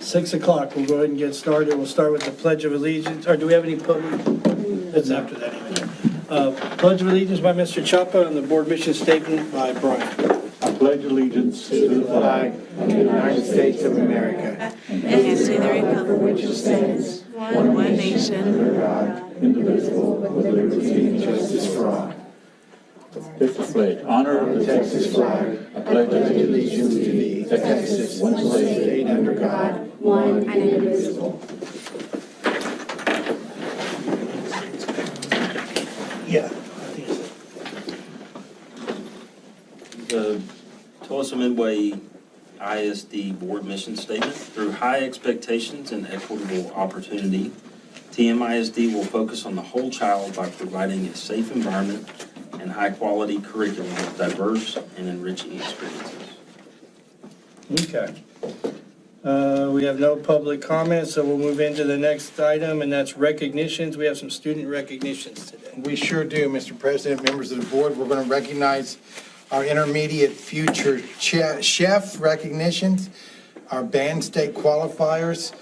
6 o'clock, we'll go ahead and get started. We'll start with the Pledge of Allegiance, or do we have any public? That's after that anyway. Pledge of Allegiance by Mr. Chapa and the board mission statement by Brian. I pledge allegiance to the flag of the United States of America and to the republic which stands one nation. under God, indivisible, with liberty and justice for all. Texas flag. Honor of The the Texas flag, I pledge allegiance to thee, Texas, one state under God, one and indivisible. Yeah. The Tulsa Midway ISD Board Mission Statement. Through high expectations and equitable opportunity, TMISD will focus on the whole child by providing a safe environment and high-quality curriculum with diverse and enriching experiences. Okay. We have no public comments, so we'll move into the next item, and that's recognitions. We have some student recognitions today. We sure do, Mr. President, members of the board. We're going to recognize our intermediate future chef recognitions, our band state qualifiers,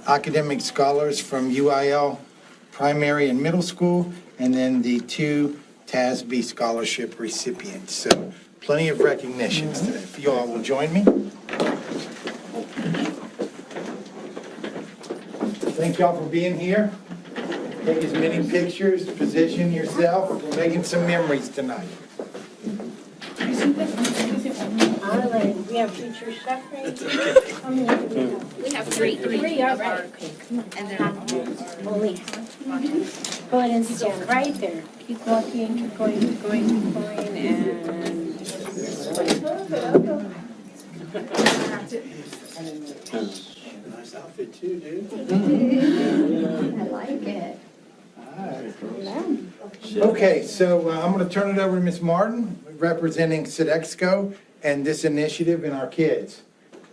academic scholars from UIL primary and middle school, and then the 2 TASB scholarship recipients. So plenty of recognitions today. If you all will join me. Thank y'all for being here. Take as many pictures, position yourself. We're making some memories tonight. All right, we have future chef right here. How many do we have? We have three. Three, all right. And then Only go ahead and stand right there. Keep walking, keep going, keep going, keep going, and. Nice outfit too, dude. I like it. Okay, so I'm going to turn it over to Ms. Martin, representing Sodexo and this initiative and our kids.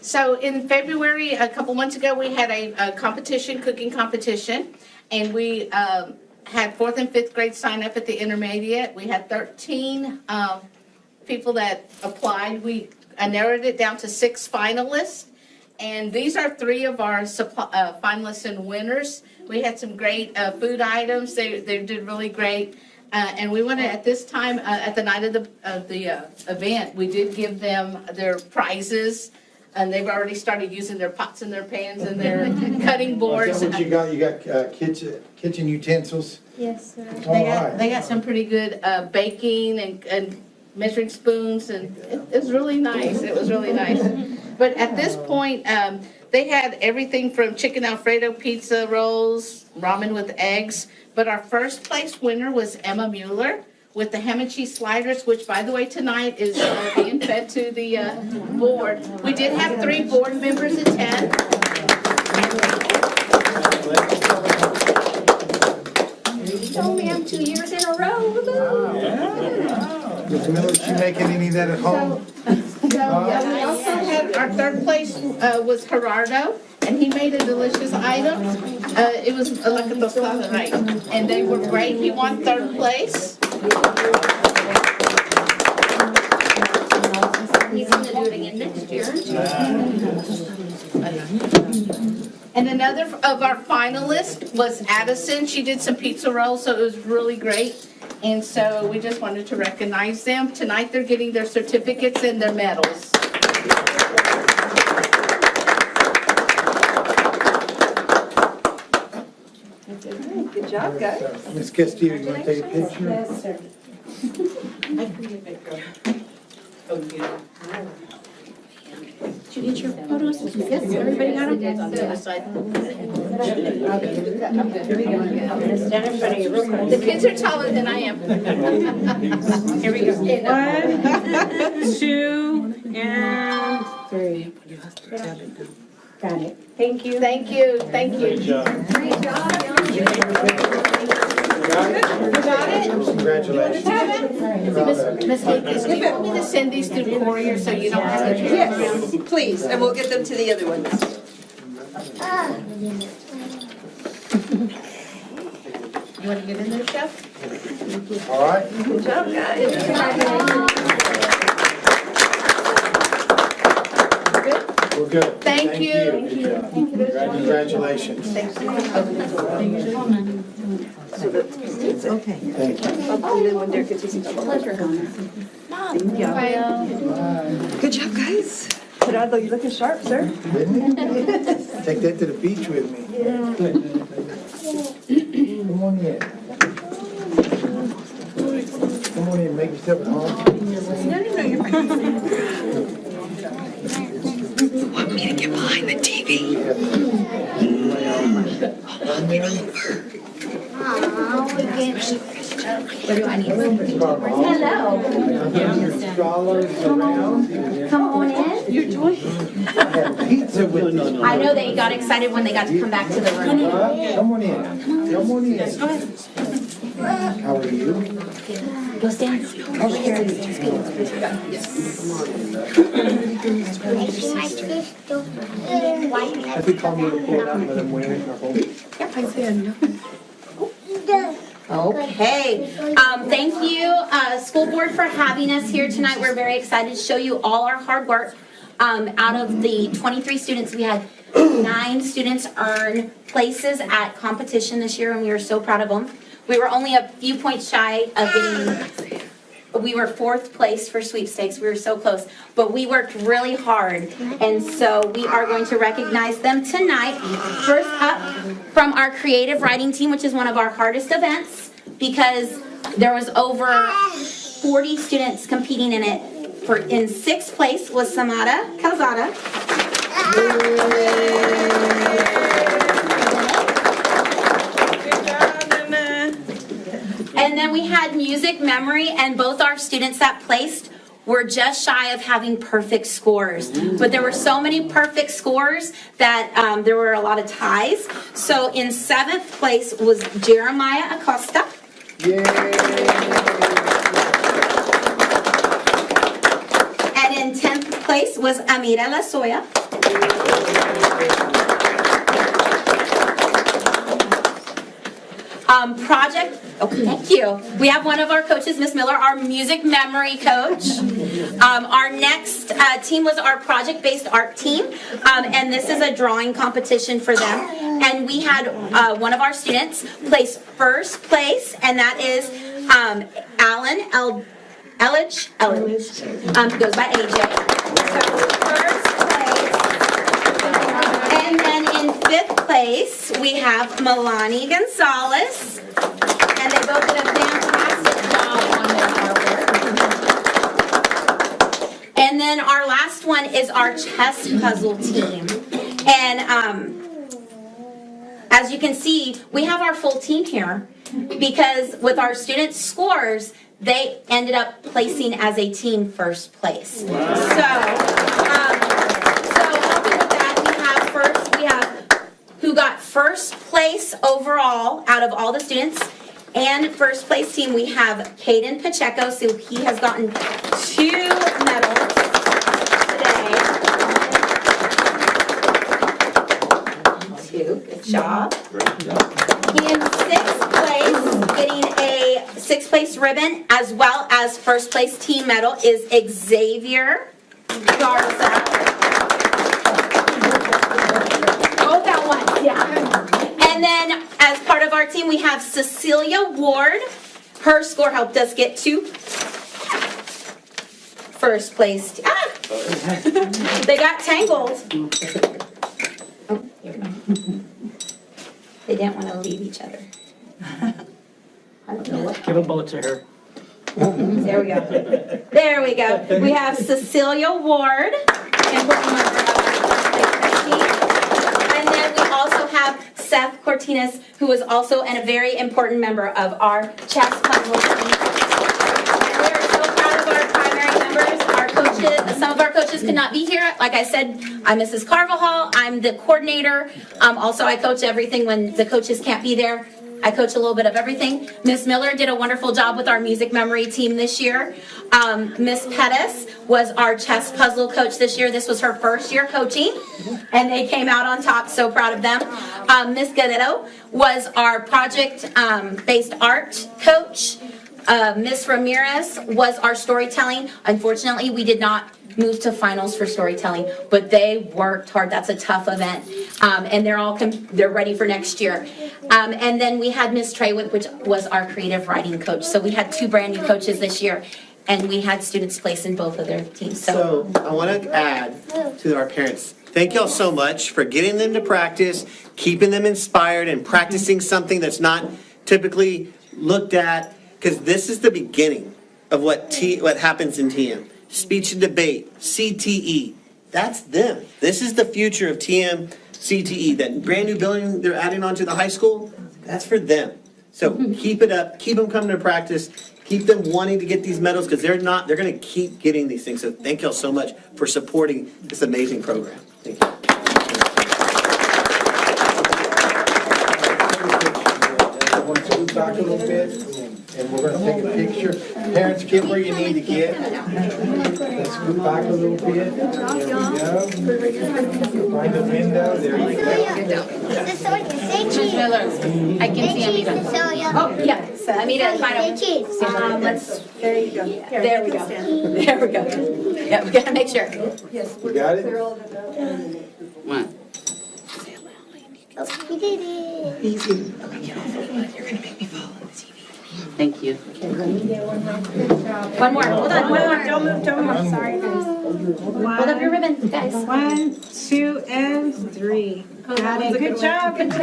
So in February, a couple months ago, we had a competition, cooking competition, and we had 4th and 5th grade sign up at the intermediate. We had 13 people that applied. We narrowed it down to 6 finalists, and these are 3 of our finalists and winners. We had some great food items. They did really great. And we wanted, at this time, at the night of the event, we did give them their prizes. And they've already started using their pots and their pans and their cutting boards. Is that what you got? You got kitchen utensils? Yes, sir. All right. They got some pretty good baking and measuring spoons, and it was really nice. It was really nice. But at this point, they had everything from chicken Alfredo pizza rolls, ramen with eggs. But our first place winner was Emma Mueller with the ham and cheese sliders, which, by the way, tonight is being fed to the board. We did have 3 board members attend. You told me I'm 2 years in a row. Ms. Miller, is she making any of that at home? We also had, our 3rd place was Gerardo, and he made a delicious item. It was like a tostada, right? And they were great. He won 3rd place. he's gonna do it again next year. And another of our finalists was Addison. She did some pizza rolls, so it was really great. And so we just wanted to recognize them. Tonight they're getting their certificates and their medals. Good job, guys. Ms. Castillo, you want to take a picture? Yes, sir. Did you get your photos? Yes, everybody got them? On the other side. Stand in front of you real quick. The kids are taller than I am. Here we go. 1, 2, and 3. Got it. Thank you. Thank you, thank you. Great job. Great job. You got it? Congratulations. Miss Lucas, do you want me to send these through courier so you don't have to turn around? yes, please, and we'll get them to the other ones. You want to get in there, Chef? All right. Good job, guys. Good? We're good. Thank you. Congratulations. Okay. Thank you. Good job, guys. Gerardo, you're looking sharp, sir. Take that to the beach with me. Come on in. Come on in, make yourself at home. Want me to get behind the TV? Come on in. Pizza with me. I know they got excited when they got to come back to the room. Come on in. Come on in. How are you? Go stand over here. I think I'm gonna pull it out and let them wear it or hold it. Okay, thank you, school board, for having us here tonight. We're very excited to show you all our hard work. Out of the 23 students, we had 9 students earn places at competition this year, and we were so proud of them. We were only a few points shy of getting, we were 4th place for sweepstakes. We were so close, but we worked really hard, and so we are going to recognize them tonight. First up, from our creative writing team, which is one of our hardest events, because there was over 40 students competing in it. In 6th place was Samara Calzada. And then we had music memory, and both our students that placed were just shy of having perfect scores. But there were so many perfect scores that there were a lot of ties. So in 7th place was Jeremiah Acosta. Yay! And in 10th place was Amira Lasoya. Thank you. We have one of our coaches, Miss Miller, our music memory coach. Our next team was our project-based art team, and this is a drawing competition for them. And we had one of our students place 1st place, and that is Alan Elledge. Goes by AJ. So 1st place. And then in 5th place, we have Milani Gonzalez. And they both did a fantastic job on their artwork. And then our last one is our chess puzzle team. And as you can see, we have our full team here because with our students' scores, they ended up placing as a team 1st place. Wow. So helping with that, we have who got 1st place overall out of all the students. And 1st place team, we have Caden Pacheco, so he has gotten 2 medals today. 2, good job. In 6th place, getting a 6th place ribbon, as well as 1st place team medal, is Xavier Garza. Both at once, yeah. And then, as part of our team, we have Cecilia Ward. Her score helped us get to 1st place. They got tangled. Oh, here we go. They didn't want to leave each other. I don't know what. Give them both to her. There we go. There we go. We have Cecilia Ward. And then we also have Seth Cortines, who is also a very important member of our chess puzzle team. And we are so proud of our primary members. Our coaches, some of our coaches could not be here. Like I said, I'm Mrs. Carvajal. I'm the coordinator. Also, I coach everything when the coaches can't be there. I coach a little bit of everything. Miss Miller did a wonderful job with our music memory team this year. Miss Pettis was our chess puzzle coach this year. This was her 1st year coaching, and they came out on top. So proud of them. Miss Guerrero was our project-based art coach. Miss Ramirez was our storytelling. Unfortunately, we did not moved to finals for storytelling, but they worked hard. That's a tough event. And they're all, they're ready for next year. And then we had Miss Traywick, which was our creative writing coach. So we had 2 brand new coaches this year, and we had students place in both of their teams. So I want to add to our parents, thank y'all so much for getting them to practice, keeping them inspired, and practicing something that's not typically looked at, because this is the beginning of what happens in TM. Speech and debate, CTE, that's them. This is the future of TM, CTE. That brand new building they're adding onto the high school, that's for them. So keep it up, keep them coming to practice, keep them wanting to get these medals, because they're going to keep getting these things. So thank y'all so much for supporting this amazing program. Thank you. I want to scoot back a little bit, and we're going to take a picture. Parents, get where you need to get. Let's scoot back a little bit. There we go. Find the window. There you go. Ms. Miller, I can see Amita. Oh, yeah, so Amita, final. Let's, There you go. there we go. There we go. Yeah, we gotta make sure. You got it? One. Thank you. One more, hold on, one more. Don't move, sorry, guys. Hold up your ribbon, guys. 1, 2, and 3. Got it, good job, good job.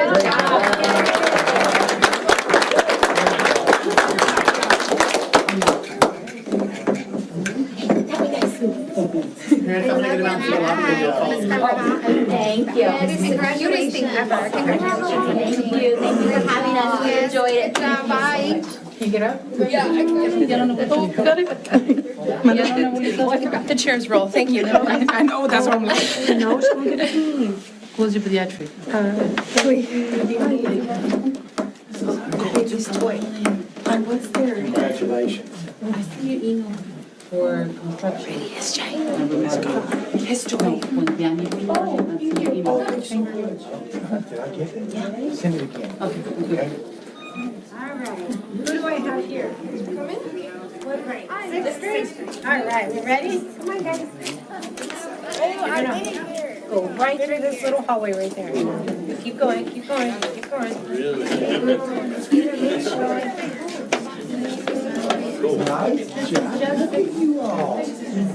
Parents, I'm going to get around to the locker room. Thank you. Congratulations. Thank you for having us, we enjoyed it. Bye. Can you get up? Yeah, I The chairs roll, thank you. I know, that's what I'm like. No, she won't get a team. Who's your pediatric? Just toy. I was there. Congratulations. For construction. Yes, Jay. History. Did I get it? Send it again. Okay. All right. Who do I have here? What grade? Sixth grade. All right, we ready? Come on, guys. Go right through this little hallway right there. Keep going, keep going, keep going. Nice job. You all.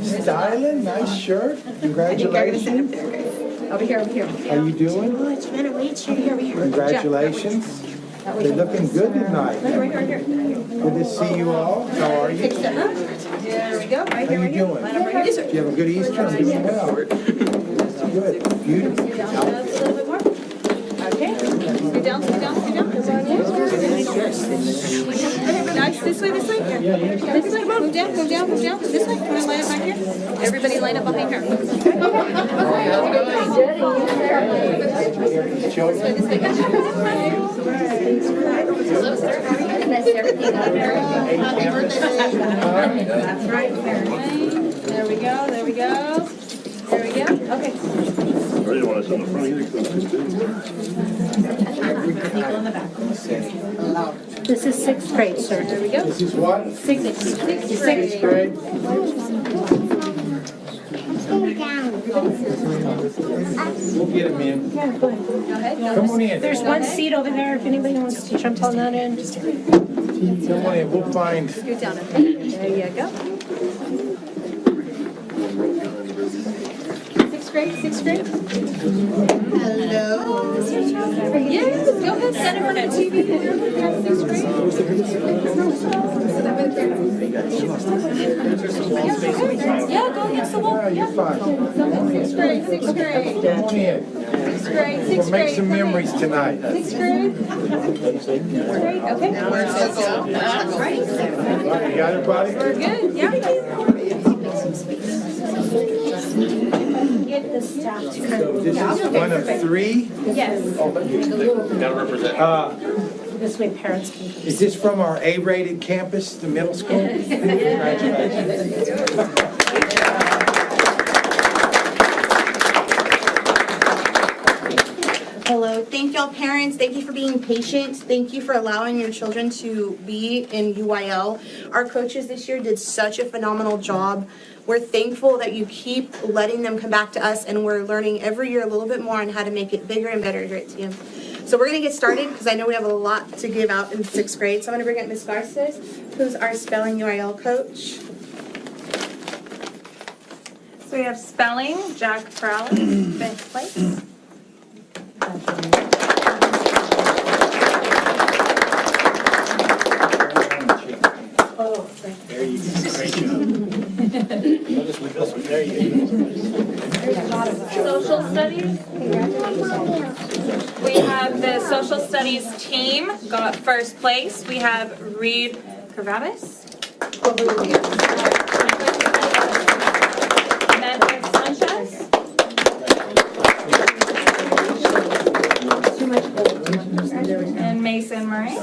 Styling, nice shirt. Congratulations. Over here, over here. How you doing? Congratulations. They're looking good tonight. Good to see you all. How are you? There we go, right How here, you right here. doing? Line up right here. Do you have a good Easter? I'm doing well. Good. Beautiful. Just a little bit more. Okay. Sit down, sit down, sit down. Nice, this way, this way. This way, move down, move down, move down. This way, come on, line up back here. Everybody line up behind her. That's right. There we go, there we go. There we go, okay. This is sixth grade, sir. There we go. This is what? Sixth Sixth grade. We'll get him in. Come on in. There's one seat over there if anybody wants to jump on that end. Come on in. We'll find. Go down it. There you go. Sixth grade, sixth grade. Yes, go ahead, stand in front of the TV. Yeah, go against the wall. You're fine. Sixth grade, sixth grade. Come on in. Sixth grade, We'll sixth make grade. some memories tonight. Sixth grade. Sixth grade, okay. You got it, buddy? We're good, yeah. Get the staff to come. So this is one of 3. Yes. Gotta represent. This way parents can. Is this from our A-rated campus, the middle school? Congratulations. Hello, thank you y'all parents. Thank you for being patient. Thank you for allowing your children to be in UIL. Our coaches this year did such a phenomenal job. We're thankful that you keep letting them come back to us, and we're learning every year a little bit more on how to make it bigger and better here at TM. So we're going to get started because I know we have a lot to give out in 6th grade. So I'm going to bring up Ms. Garces, who's our spelling UIL coach. So we have spelling, Jack Prowlis, 5th place. Oh, there you go. Great job. There you go. Social studies. We have the social studies team got 1st place. We have Reed Kravabis. Memphis Sanchez. And Mason Murray.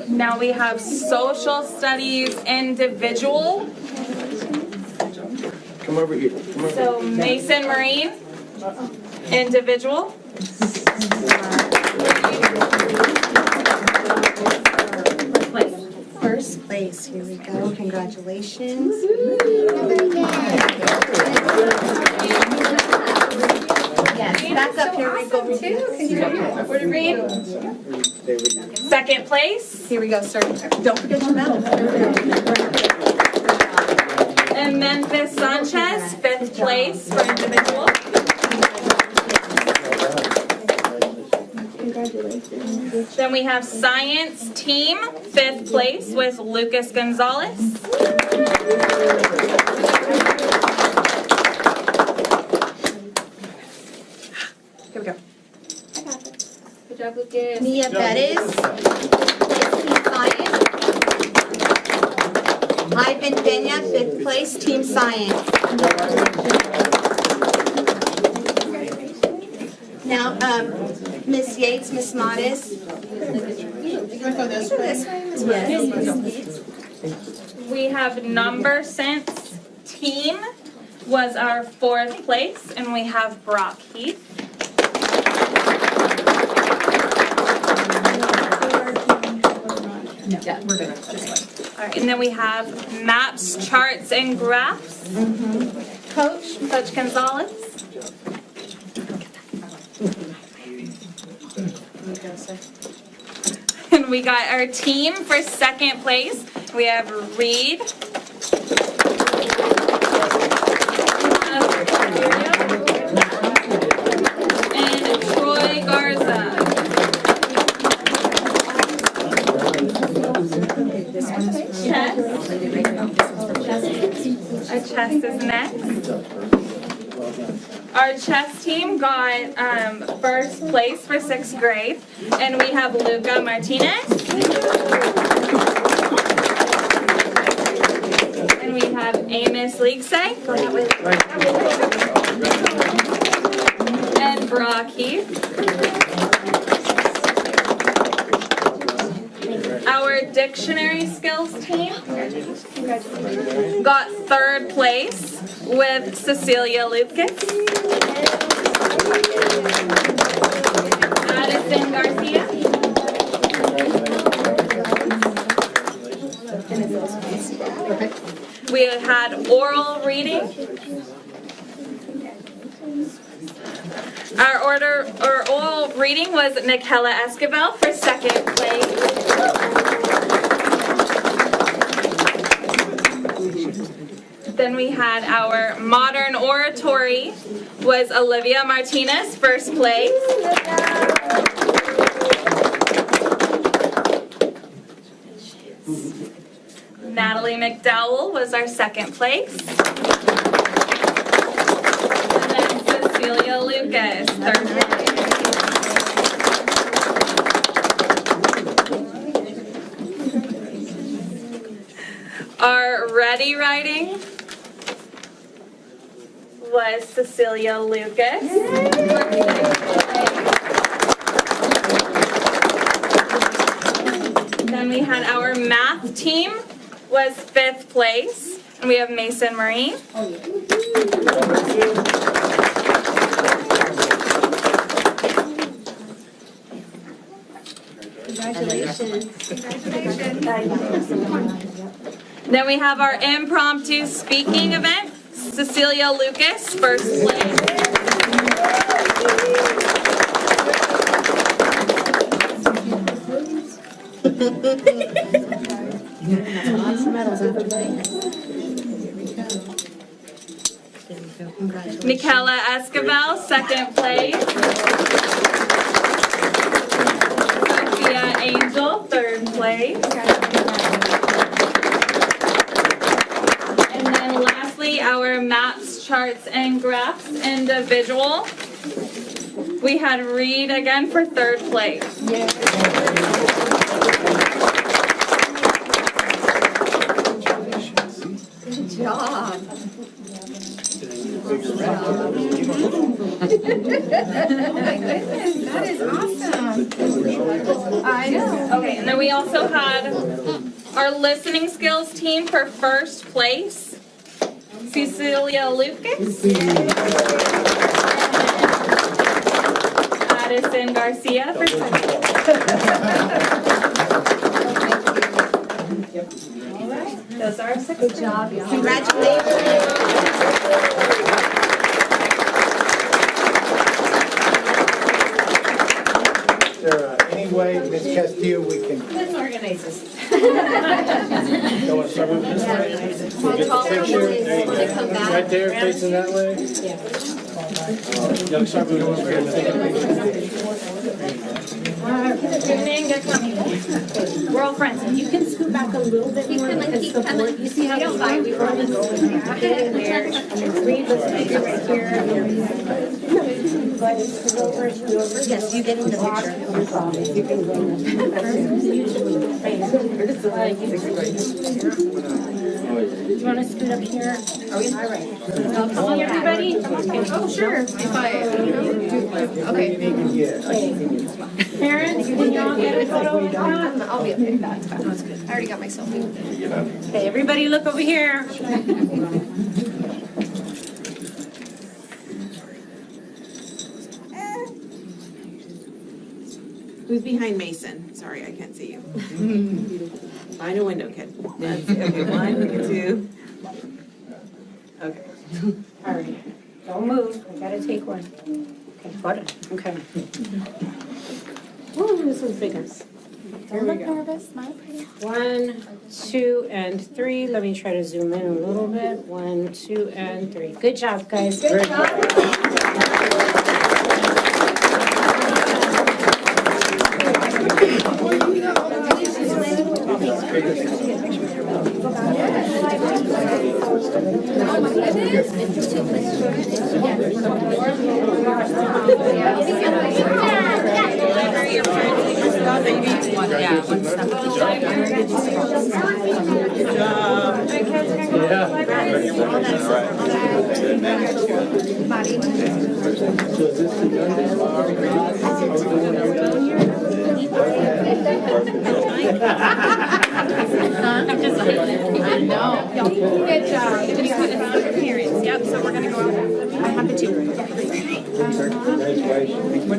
Now we have social studies individual. Come over here. Come over. So Mason Marine, individual. First place. Here we go. Congratulations. Yes, back up here. We go. Where to read? 2nd place. Here we go, sir. Don't forget your medal. And Memphis Sanchez, 5th place for individual. Congratulations. Then we have science team, 5th place with Lucas Gonzalez. Here we go. Good job, Lucas. Mia Bettis, Team Science. Ivan Pena, 5th place, Team Science. Now, Miss Yates, Miss Modest. Yes. We have number sense team was our 4th place, and we have Brock Heath. Yeah, we're good. All right, and then we have maps, charts, and graphs. Coach Gonzalez. And we got our team for 2nd place. We have Reed. And Troy Garza. Our chest is next. Our chess team got 1st place for 6th grade, and we have Luca Martinez. And we have Amos Leagsay. And Brock Heath. Our dictionary skills team got 3rd place with Cecilia Lucas. Addison Garcia. We had oral reading. Our oral reading was Nikela Esquivel for 2nd place. Then we had our modern oratory was Olivia Martinez, 1st place. Natalie McDowell was our 2nd place. And then Cecilia Lucas, 3rd place. Our ready writing was Cecilia Lucas. Then we had our math team was 5th place, and we have Mason Marie. Then we have our impromptu speaking event. Cecilia Lucas, first place. Michaela Escobar, second place. Sophia Angel, third place. And then lastly, our maps, charts, and graphs individual. We had Reed again for third place. Good job. Oh my goodness, that is awesome. I know. Okay, and then we also had our listening skills team for first place. Cecilia Lucas. Addison Garcia for second. All right, those are our six. Good job, y'all. Congratulations. Any way, Ms. Castillo, we can Let's organize this. You want to start moving this way? We'll get the picture. There you go. Right there, facing that way. Yeah, start moving this way. We're all friends, and you can scoot back a little bit more because the board, you see how the side we were on this there, and Reed was right here. Go ahead and scoot over, scoot over. Yes, you get in the picture. You can go. Do you want to scoot up here? Are we all right? Come on, everybody. Oh, sure. Okay. Parents, can you all get a photo with that? I'll be up there. That's good. I already got my selfie. Okay, everybody look over here. Who's behind Mason? Sorry, I can't see you. Find a window, kid. Okay, 1, 2. Okay. All right, don't move, I gotta take one. Okay, got it, okay. Woo, this one's bigger. There we go. 1, 2, and 3. Let me try to zoom in a little bit. 1, 2, and 3. Good job, guys. Good job. I'm just like, I know. Good job. Parents, yep, so we're gonna go out. I have the 2. And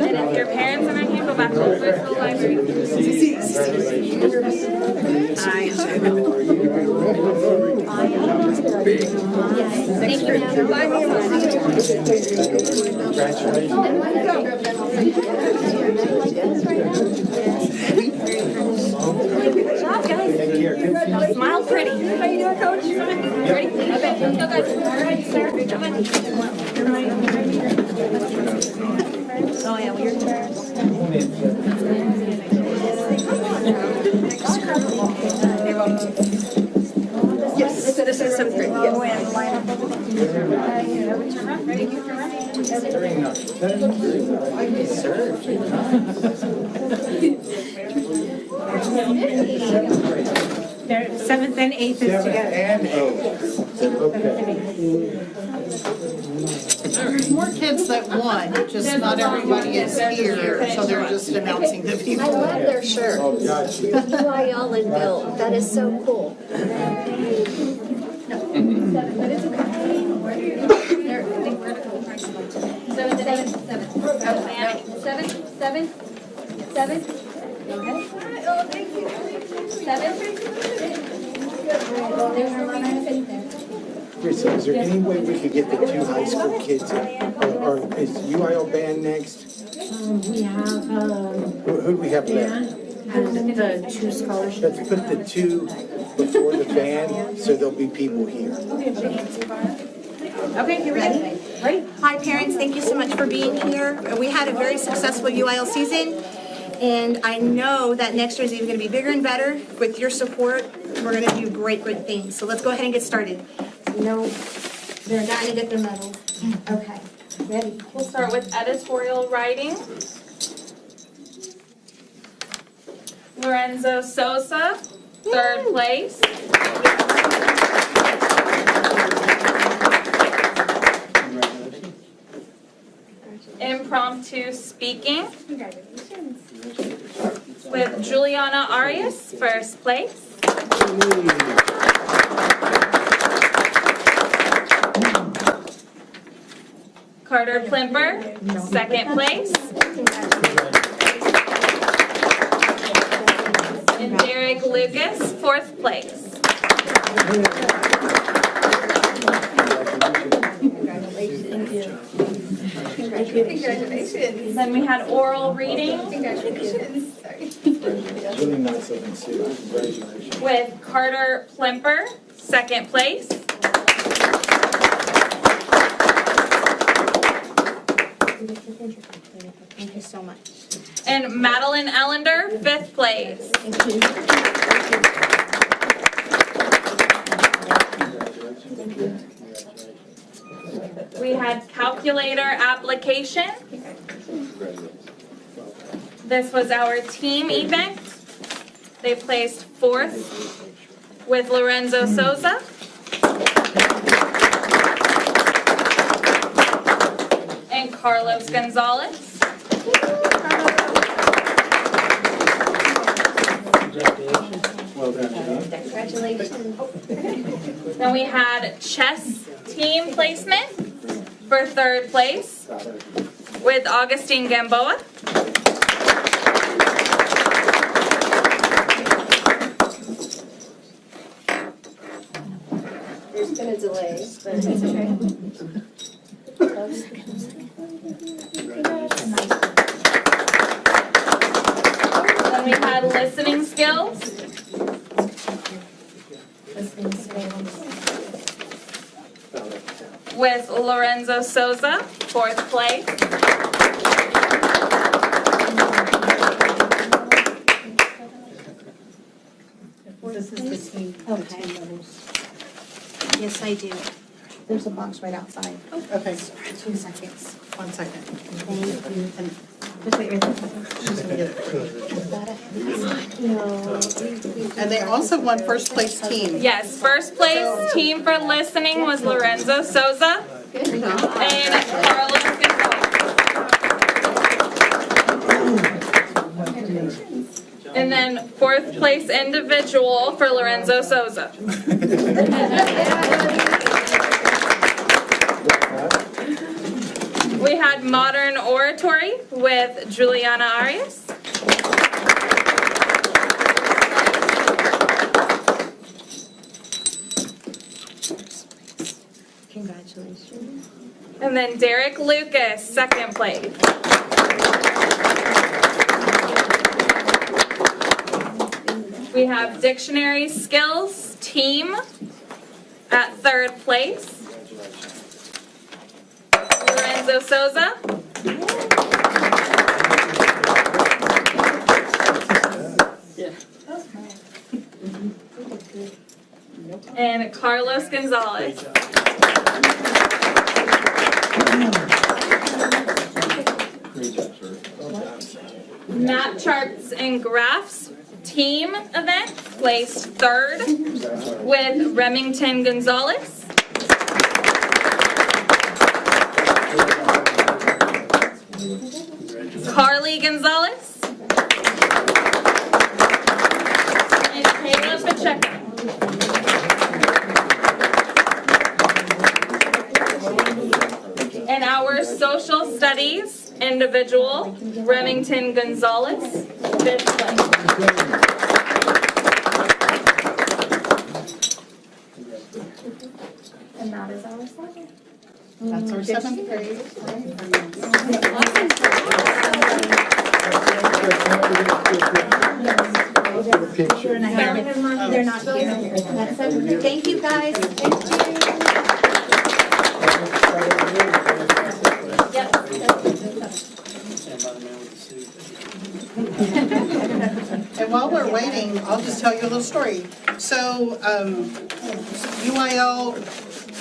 if your parents are not here, go back over to the library. Good job, guys. Smile pretty. How you doing, Coach? Ready? Okay, go guys. All right, sir. Good job. Oh yeah, well, your turn. Yes, this is 7th grade. Yes. Ready? They're 7th and 8th is together. 7th and 8th. There's more kids that won, just not everybody is here, so they're just announcing the people. I love their shirts. Oh, gosh. UIL and Bill. That is so cool. But it's okay. I think we're 7th and 8th? 7th. Go ahead. 7th. Chris, is there any way we could get the two high school kids in? Or is UIL band next? We have, Who do we have left? the 2 scholarships. Let's put the two before the band, so there'll be people here. Okay, you ready? Ready. Hi, parents. Thank you so much for being here. We had a very successful UIL season, and I know that next year is even going to be bigger and better. With your support, we're going to do great, great things. So let's go ahead and get started. No, they're not going to get their medals. Okay, ready. We'll start with editorial writing. Lorenzo Sosa, 3rd place. Impromptu speaking. With Juliana Arias, 1st place. Carter Plimper, 2nd place. And Derek Lucas, 4th place. Congratulations. Then we had oral reading. Congratulations. It's really nice of them, Sue. Congratulations. With Carter Plimper, 2nd place. Thank you so much. And Madeline Ellender, 5th place. We had calculator application. This was our team event. They placed 4th with Lorenzo Sosa. And Carlos Gonzalez. Well done, John. Congratulations. Then we had chess team placement for 3rd place with Augustine Gamboa. There's been a delay, but it's okay. Then we had listening skills. With Lorenzo Sosa, 4th place. This is the team. Okay. Yes, I do. There's a box right outside. Okay, 2 seconds. 1 second. Thank you. Just wait right there. And they also won first place team. Yes, 1st place team for listening was Lorenzo Sosa and Carlos Gonzalez. And then 4th place individual for Lorenzo Sosa. We had modern oratory with Juliana Arias. Congratulations. And then Derek Lucas, 2nd place. We have dictionary skills team at 3rd place. Lorenzo Sosa. And Carlos Gonzalez. Map charts and graphs team event placed 3rd with Remington Gonzalez. Carly Gonzalez. And Kayla Pacheco. And our our social studies individual, Remington Gonzalez, 5th place. And that is our second. That's our 7th grade. They're not here. That's it. Thank you, guys. And while we're waiting, I'll just tell you a little story. So, UIL,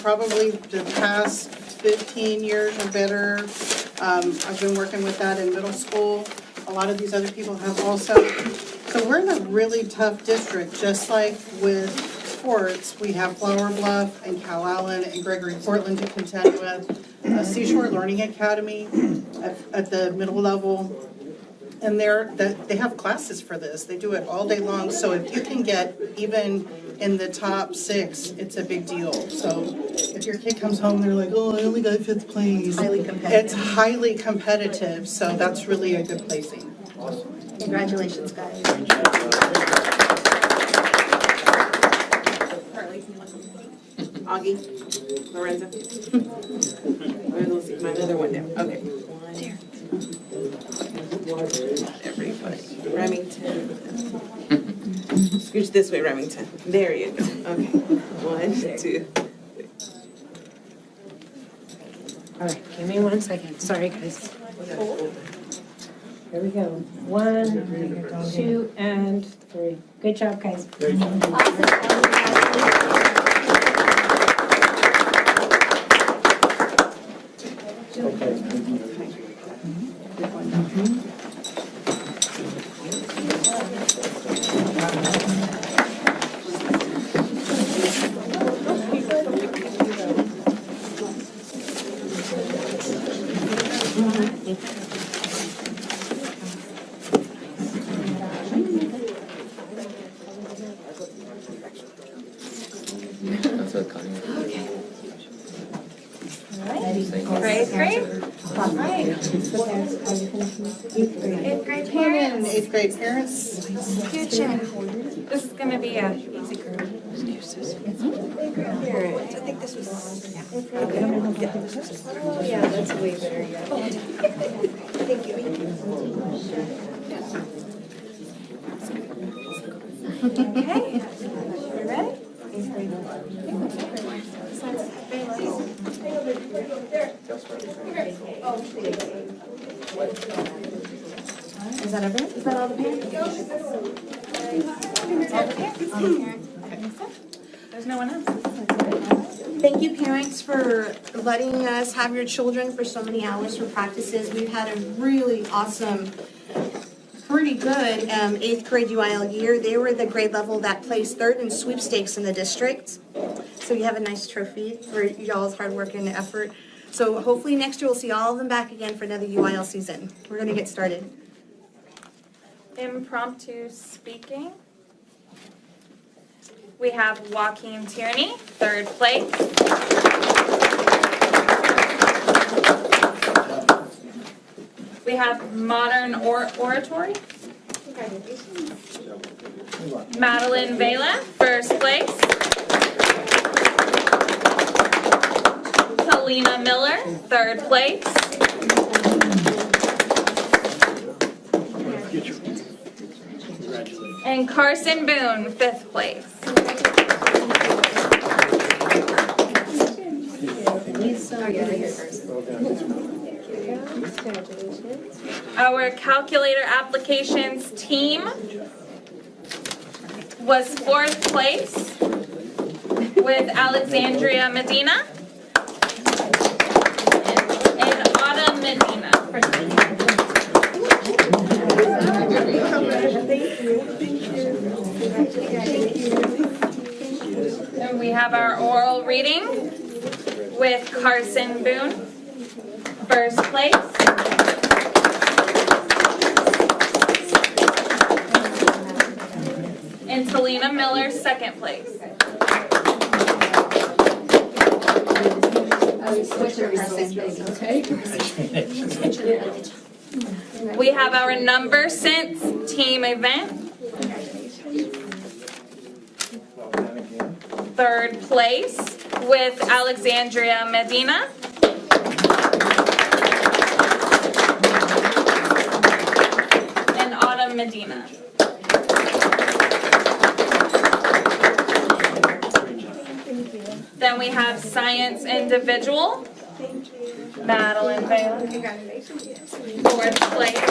probably the past 15 years or better, I've been working with that in middle school. A lot of these other people have also. So we're in a really tough district, just like with sports. We have Flower Bluff and Calallen and Gregory Portland to contend with. Seashore Learning Academy at the middle level. And they have classes for this. They do it all day long. So if you can get even in the top 6, it's a big deal. So if your kid comes home, they're like, oh, I only got 5th place. Highly competitive. It's highly competitive. So that's really a good placing. Congratulations, guys. Augie, Lorenzo. Let's see, my other one now. Okay. Everybody. Remington. Scooch this way, Remington. There you go. Okay. 1, 2. All right, give me 1 second. Sorry, guys. Here we go. 1, 2, and 3. Good job, guys. Grade grade? All right. 8th grade parents. 8th grade parents. This is gonna be a easy group. I think this was. Oh, yeah, that's way better. Thank you. Okay. You ready? Is that everything? Is that all the parents? There's no one else. Thank you, parents, for letting us have your children for so many hours for practices. We've had a really awesome, pretty good 8th grade UIL year. They were the grade level that placed 3rd in sweepstakes in the district. So you have a nice trophy for y'all's hard work and effort. So hopefully next year we'll see all of them back again for another UIL season. We're going to get started. Impromptu speaking. We have Joaquin Tierney, 3rd place. We have modern oratory. Madeline Vela, 1st place. Helena Miller, 3rd place. And Carson Boone, 5th place. Our calculator applications team was 4th place with Alexandria Medina and Autumn Medina. And we have our oral reading with Carson Boone, 1st place. And Talina Miller, 2nd place. We have our number sense team event. Third place with Alexandria Medina. And Autumn Medina. Then we have science individual. Madeline Bailey. Fourth place.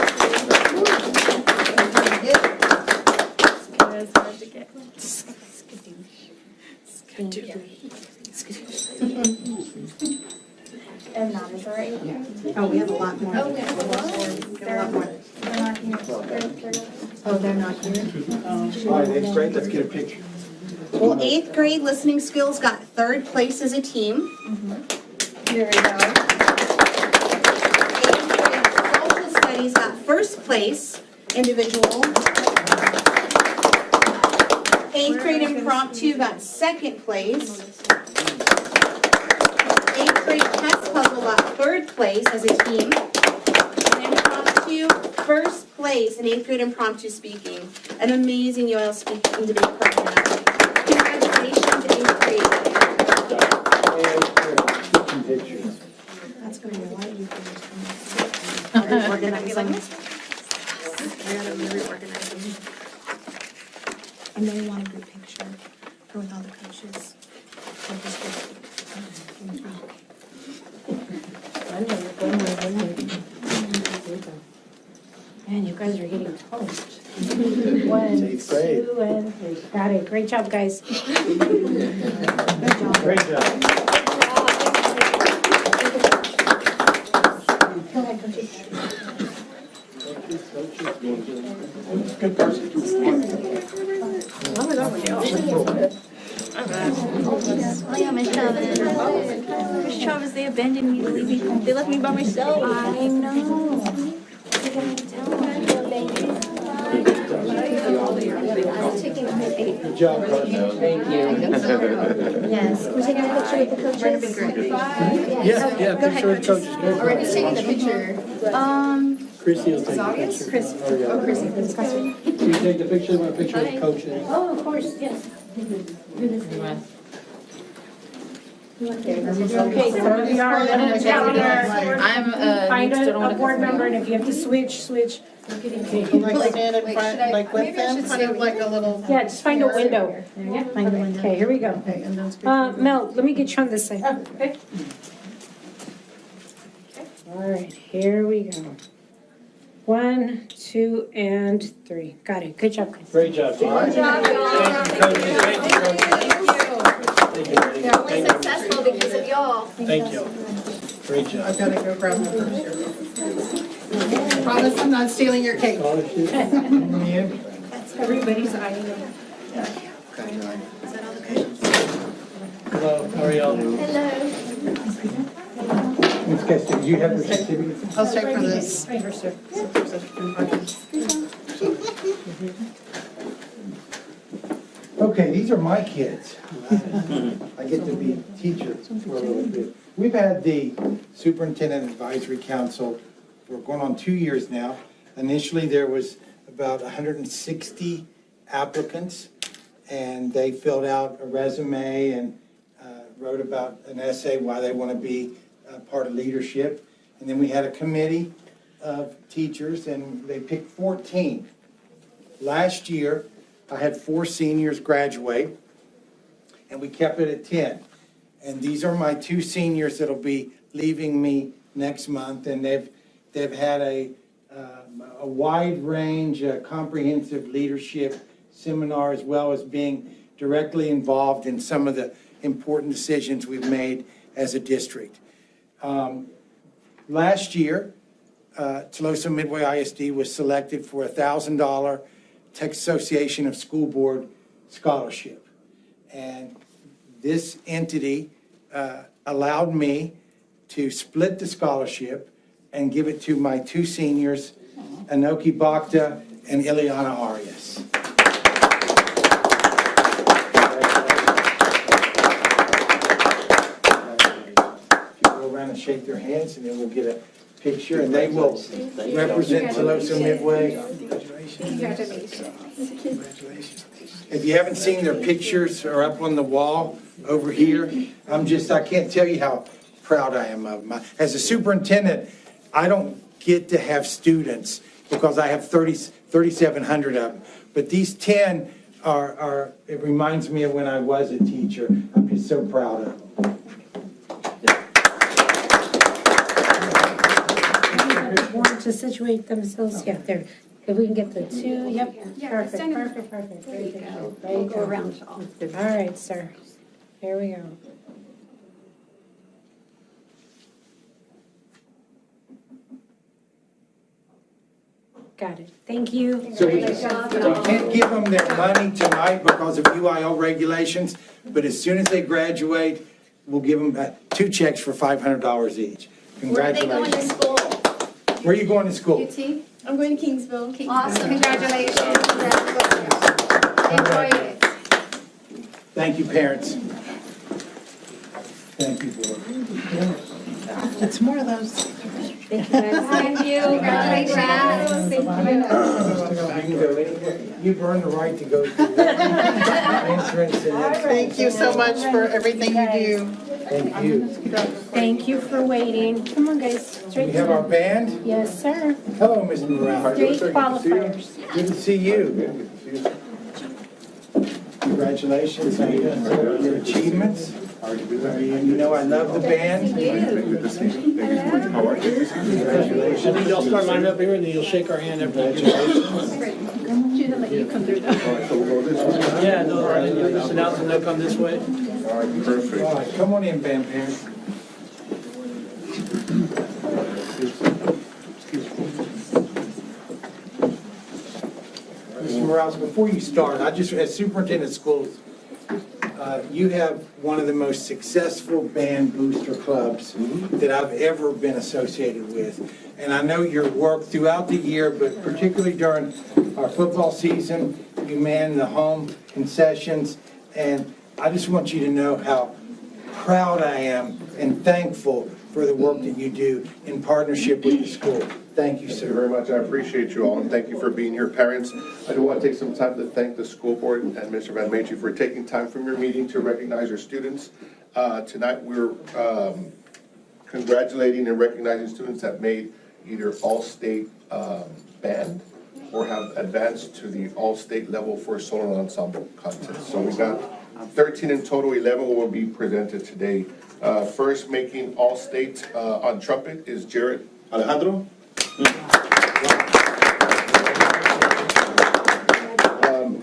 And that is all right. Oh, we have a lot more. Oh, we have a lot more. They're a lot more. They're not here. Oh, they're not here? All right, that's great, let's get a picture. Well, 8th grade listening skills got 3rd place as a team. Here we go. 8th grade social studies got 1st place individual. 8th grade impromptu got 2nd place. 8th grade test puzzle got 3rd place as a team. And impromptu, 1st place in 8th grade impromptu speaking. An amazing UL speaking debate program. Congratulations, 8th grade. That's gonna be a lot easier. Reorganize them. I gotta reorganize them. And then we want a group picture for with all the coaches. Man, you guys are getting toast. 1, 2, and 3. Got it. Great job, guys. Great job. Oh yeah, Miss Travis. Miss Travis, they abandoned me to leave me. They left me by myself. I know. Good job, Coach. Thank you. Yes. We're taking a picture with the coaches. Yeah, picture with coaches. Already's taking the picture. Chrissy will take the picture. Chrissy. Oh, Chrissy. Can you take the picture, my picture with coaches? Oh, of course, yes. Okay, so we are on the calendar. I'm Find a board member, and if you have to switch. Like stand in front, like with them, kind of like a little. Yeah, just find a window. Find a window. Okay, here we go. Okay, and those. Mel, let me get you on this side. Okay. All right, here we go. 1, 2, and 3. Got it. Good job, guys. Great job. Good job. They're only successful because of y'all. Thank you. Great job. I've gotta go grab my first. Promise I'm not stealing your cake. Everybody's eyeing them. Hello, how are y'all? Hello. Ms. Kester, do you have the certificate? I'll start for this. Right here, sir. Okay, these are my kids. I get to be teacher for a little bit. We've had the Superintendent Advisory Council for going on 2 years now. Initially, there was about 160 applicants, and they filled out a resume and wrote about an essay why they want to be part of leadership. And then we had a committee of teachers, and they picked 14. Last year, I had 4 seniors graduate, and we kept it at 10. And these are my 2 seniors that'll be leaving me next month, and they've had a wide range, comprehensive leadership seminar, as well as being directly involved in some of the important decisions we've made as a district. Last year, Tolosa Midway ISD was selected for a $1,000 Texas Association of School Board scholarship. And this entity allowed me to split the scholarship and give it to my 2 seniors, Anoki Bhakta and Ileana Arias. around and shake their hands, and then we'll get a picture, and they will represent Tuloso Midway. If you haven't seen their pictures, are up on the wall over here. I can't tell you how proud I am of them. As a superintendent, I don't get to have students because I have 3,700 of them. But these 10 it reminds me of when I was a teacher. I'm just so proud of them. Want to situate themselves, yeah, there. If we can get the two, yep, perfect. Very good. There you go. around all. All right, sir. Here we go. Got it. Thank you. So we can't give them their money tonight because of UIL regulations, but as soon as they graduate, we'll give them 2 checks for $500 each. Where are they going to Congratulations. school? Where are you going to school? UT? I'm going to Kingsville. Awesome, congratulations. Enjoy it. Thank you, parents. Thank you, board. It's more of those. Thank you, guys. Thank you, congratulations. You can go anywhere. You've earned the right to go through entrance and exit. Thank you so much for everything you do. Thank you. Thank you for waiting. Come on, guys. We Straight have to our band. Yes, sir. Hello, Ms. Morales. 3 qualifiers. Good to see you. Congratulations on your achievements. You know I love the band. Congratulations. I think y'all start lining up here and then you'll shake our hand after. Yeah, no, just announce and they'll come this way. All right, perfect. All right, come on in, band parents. Mr. Morales, before you start, as superintendent of schools, you have one of the most successful band booster clubs that I've ever been associated with. And I know your work throughout the year, but particularly during our football season, you man the home concessions. And I just want you to know how proud I am and thankful for the work that you do in partnership with the school. Thank you, Thank sir. you very much. I appreciate you all, and thank you for being here, parents. I do want to take some time to thank the school board and Mr. Van Maitje for taking time from your meeting to recognize your students. Tonight, we're congratulating and recognizing students that made either all-state band or have advanced to the all-state level for solo ensemble contest. So we got 13 in total, 11 will be presented today. First, making all-state on trumpet is Jared Alejandro.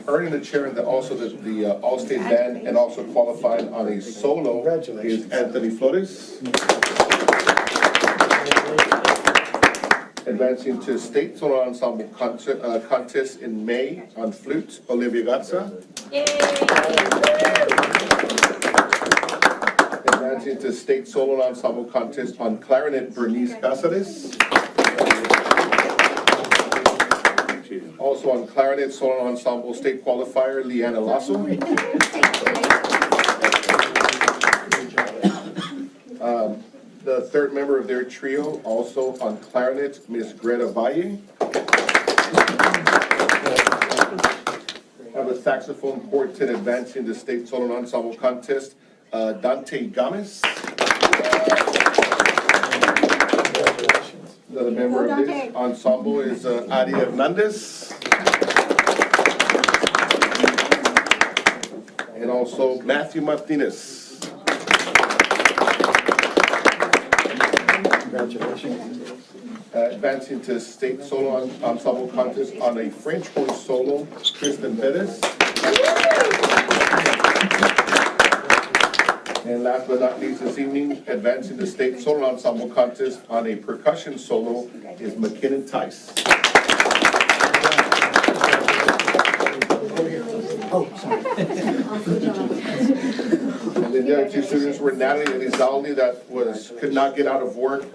Earning the chair and also the all-state band and also qualified on a solo is Anthony Flores. Advancing to state solo ensemble contest in May on flute, Olivia Gatza. Advancing to state solo ensemble contest on clarinet, Bernice Cáceres. Also on clarinet solo ensemble state qualifier, Leanna Lasso. The third member of their trio, also on clarinet, Miss Greta Valle. Have a saxophone quartet advancing the state solo ensemble contest, Dante Gomez. Another member of this ensemble is Adi Hernandez. And also Matthew Martinez. Congratulations. Advancing to state solo ensemble contest on a French horn solo, Kristen Perez. And last but not least this evening, advancing the state solo ensemble contest on a percussion solo is McKinnon Tice. And then the other two students were Natalie Elizalde that could not get out of work,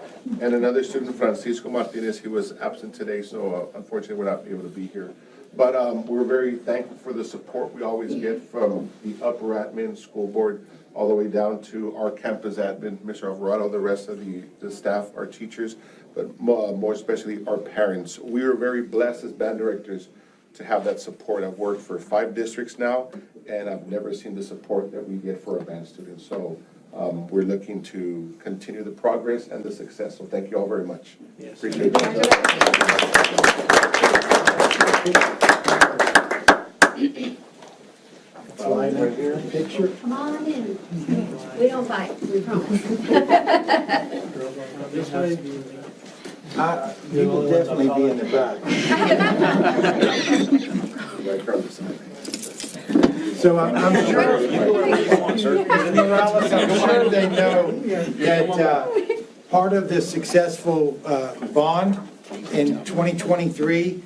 and another student, Francisco Martinez, he was absent today, so unfortunately we're not able to be here. But we're very thankful for the support we always get from the Upper Atman School Board, all the way down to our campus admin, Mr. Alvarado, the rest of the staff, our teachers, but more especially our parents. We are very blessed as band directors to have that support. I've worked for 5 districts now, and I've never seen the support that we get for our band students. So we're looking to continue the progress and the success. So thank you all very much. Yes. Appreciate it. Slide right here, picture. Come on in. We don't bite, we promise. This way. You will definitely be in the back. So I'm sure, Morales, I'm sure they know that part of the successful bond in 2023,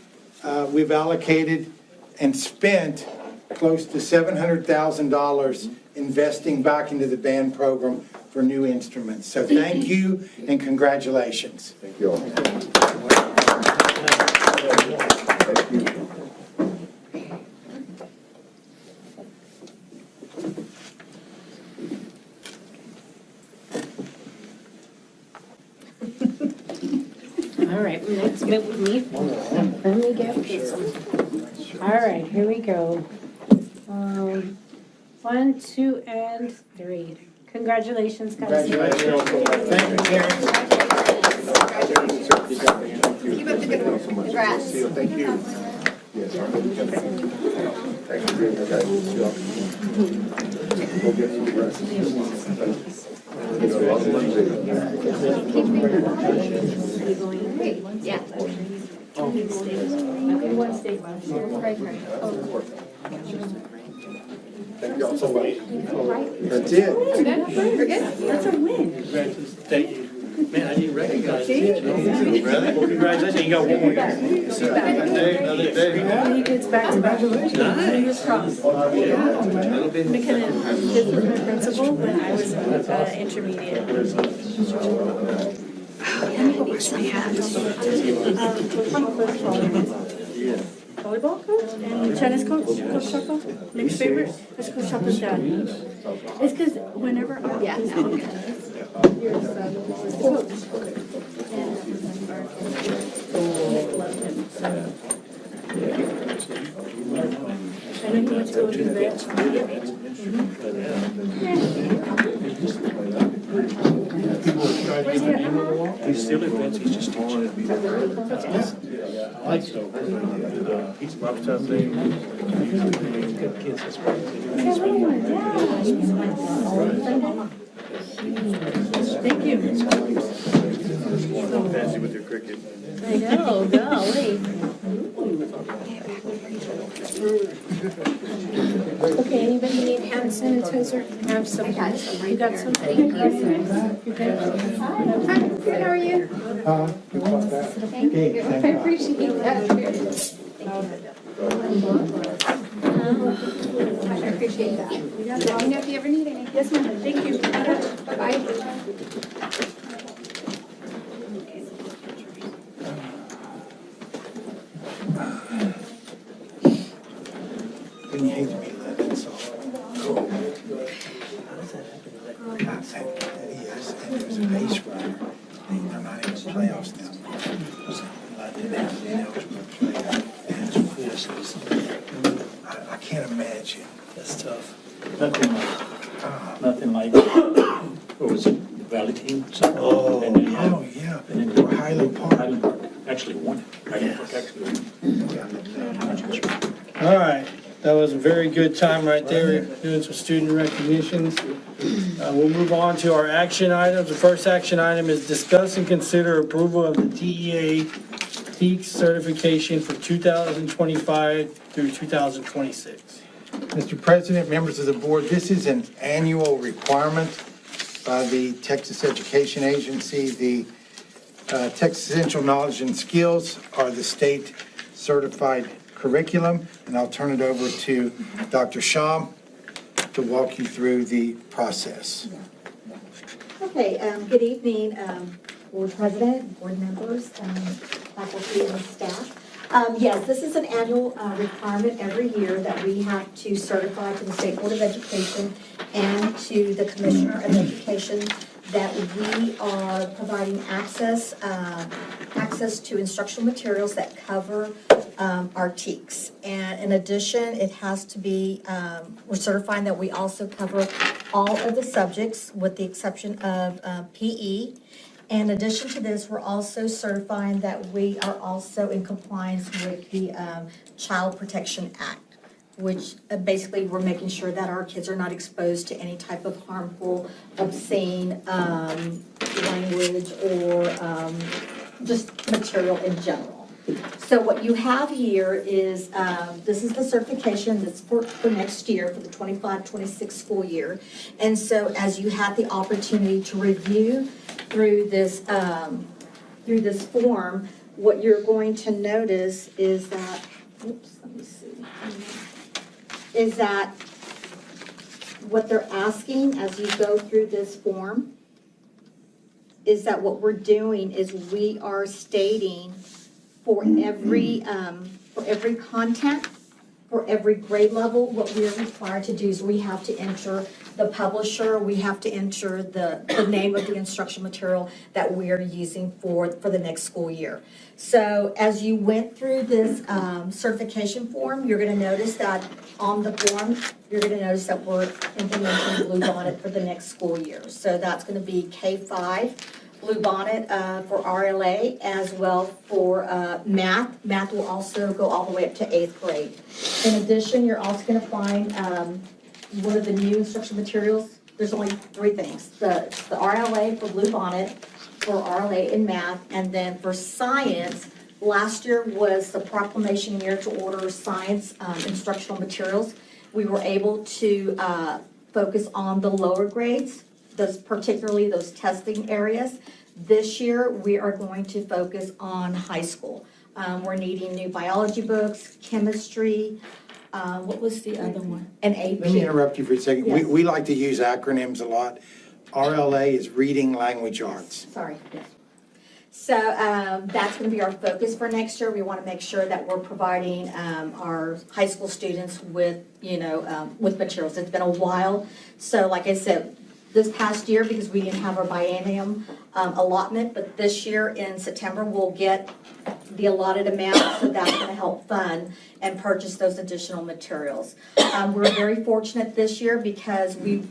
we've allocated and spent close to $700,000 investing back into the band program for new instruments. So thank you and congratulations. Thank you all. All right, next bit with me. Let me get this. All right, here we go. 1, 2, and 3. Congratulations, guys. Congratulations. Thank you, Terrence. Keep up the good work. Congrats. Thank you. Yes. Thank you, guys. Go get some rest. Yeah. One state. Thank you all so much. That's it. We're good. That's a win. Congratulations. Thank you. Man, I didn't recognize it. Really? Well, congratulations. You got one more year. Another day. He gets back to back. Fingers crossed. McKenna, this was my principal when I was intermediate. Let me go wash my hands. Volleyball coach and tennis coach, Coach Chapo. Nick's favorite is Coach Chapo's dad. It's because whenever I your son was the coach. I know he went to go to the ranch. He's still advanced, he's just teaching. I like so. He's about to say, good kids. That's great. Thank you. Fancy with your cricket. I know, golly. Okay, anybody need hand sanitizer? I have some. You got some? Thank you. You good? Hi, good, how are you? Thank you. I appreciate that. I appreciate that. Let me know if you ever need anything. Yes, ma'am. Thank you. Bye-bye. When you hate to be let in, so. God, thank you. Yes, and there's an ace rider. They're not in the playoffs now. I can't imagine. That's tough. Nothing like, what was it, the Valley team? Something? Oh, And then you had- oh, yeah. And then Or Highland Park. Highland Park actually won it. Highland Park actually won it. All right, that was a very good time right there, doing some student recognitions. We'll move on to our action items. The first action item is discuss and consider approval of the TEA TEAC certification for 2025 through 2026. Mr. President, members of the board, this is an annual requirement by the Texas Education Agency. The Texas Essential Knowledge and Skills are the state certified curriculum, and I'll turn it over to Dr. Sham to walk you through the process. Okay, good evening, board president, board members, faculty and staff. Yes, this is an annual requirement every year that we have to certify to the State Board of Education and to the Commissioner of Education that we are providing access to instructional materials that cover our TEKS. And in addition, it has to be, we're certifying that we also cover all of the subjects with the exception of PE. In addition to this, we're also certifying that we are also in compliance with the Child Protection Act, which basically we're making sure that our kids are not exposed to any type of harmful, obscene language or just material in general. So what you have here is, this is the certification that's for next year, for the 25-26 school year. And so as you had the opportunity to review through this form, what you're going to notice is that, oops, let me see, is that what they're asking as you go through this form is that what we're doing is we are stating for every content, for every grade level, what we are required to do is we have to enter the publisher, we have to enter the name of the instructional material that we are using for the next school year. So as you went through this certification form, you're gonna notice that on the form, you're gonna notice that we're implementing Bluebonnet for the next school year. So that's gonna be K-5, Bluebonnet for RLA, as well for math. Math will also go all the way up to 8th grade. In addition, you're also gonna find one of the new instructional materials. There's only 3 things. The RLA for Bluebonnet, for RLA in math, and then for science, last year was the proclamation year to order science instructional materials. We were able to focus on the lower grades, particularly those testing areas. This year, we are going to focus on high school. We're needing new biology books, chemistry, what was the other one? And AP. Let me interrupt you for a second. Yes. We like to use acronyms a lot. RLA is Reading Language Arts. Sorry, yes. So that's going to be our focus for next year. We want to make sure that we're providing our high school students with, with materials. It's been a while. So like I said, this past year, because we didn't have our biennium allotment, but this year in September, we'll get the allotted amount, so that's going to help fund and purchase those additional materials. We're very fortunate this year because we,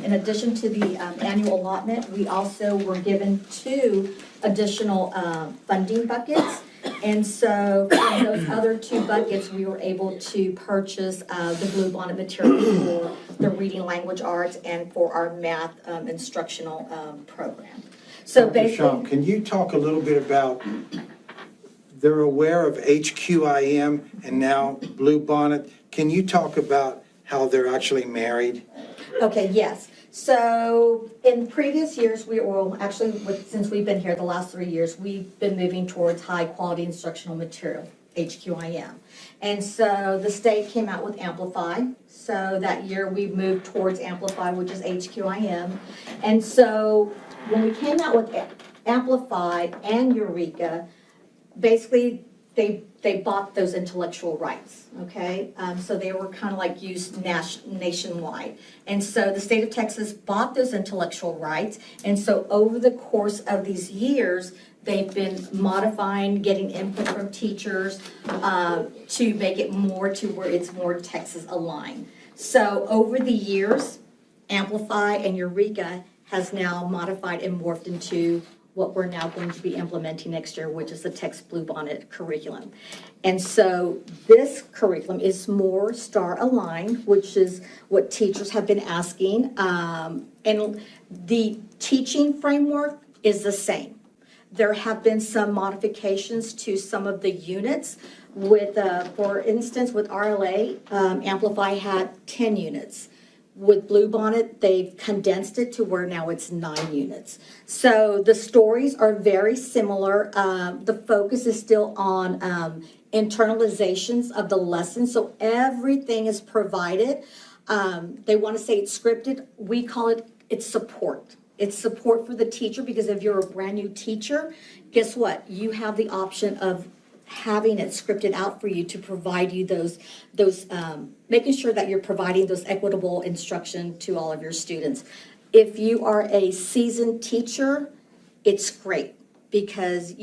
in addition to the annual allotment, we also were given 2 additional funding buckets. And so from those other 2 buckets, we were able to purchase the Bluebonnet material for the reading language arts and for our math instructional program. So Dr. basically, Shum, can you talk a little bit about, they're aware of HQIM and now Bluebonnet. Can you talk about how they're actually married? okay, yes. So in previous years, since we've been here the last 3 years, we've been moving towards high quality instructional material, HQIM. And so the state came out with Amplify. So that year we moved towards Amplify, which is HQIM. And so when we came out with Amplify and Eureka, basically they bought those intellectual rights, okay? So they were kind of like used nationwide. And so the state of Texas bought those intellectual rights. And so over the course of these years, they've been modifying, getting input from teachers to make it more to where it's more Texas aligned. So over the years, Amplify and Eureka has now modified and morphed into what we're now going to be implementing next year, which is the Tex Bluebonnet curriculum. And so this curriculum is more STAR aligned, which is what teachers have been asking. And the teaching framework is the same. There have been some modifications to some of the units. With, for instance, with RLA, Amplify had 10 units. With Bluebonnet, they've condensed it to where now it's 9 units. So the stories are very similar. The focus is still on internalizations of the lesson. So everything is provided. They want to say it's scripted. We call it's support. It's support for the teacher because if you're a brand new teacher, guess what? You have the option of having it scripted out for you to provide you those making sure that you're providing those equitable instruction to all of your students. If you are a seasoned teacher, it's great because,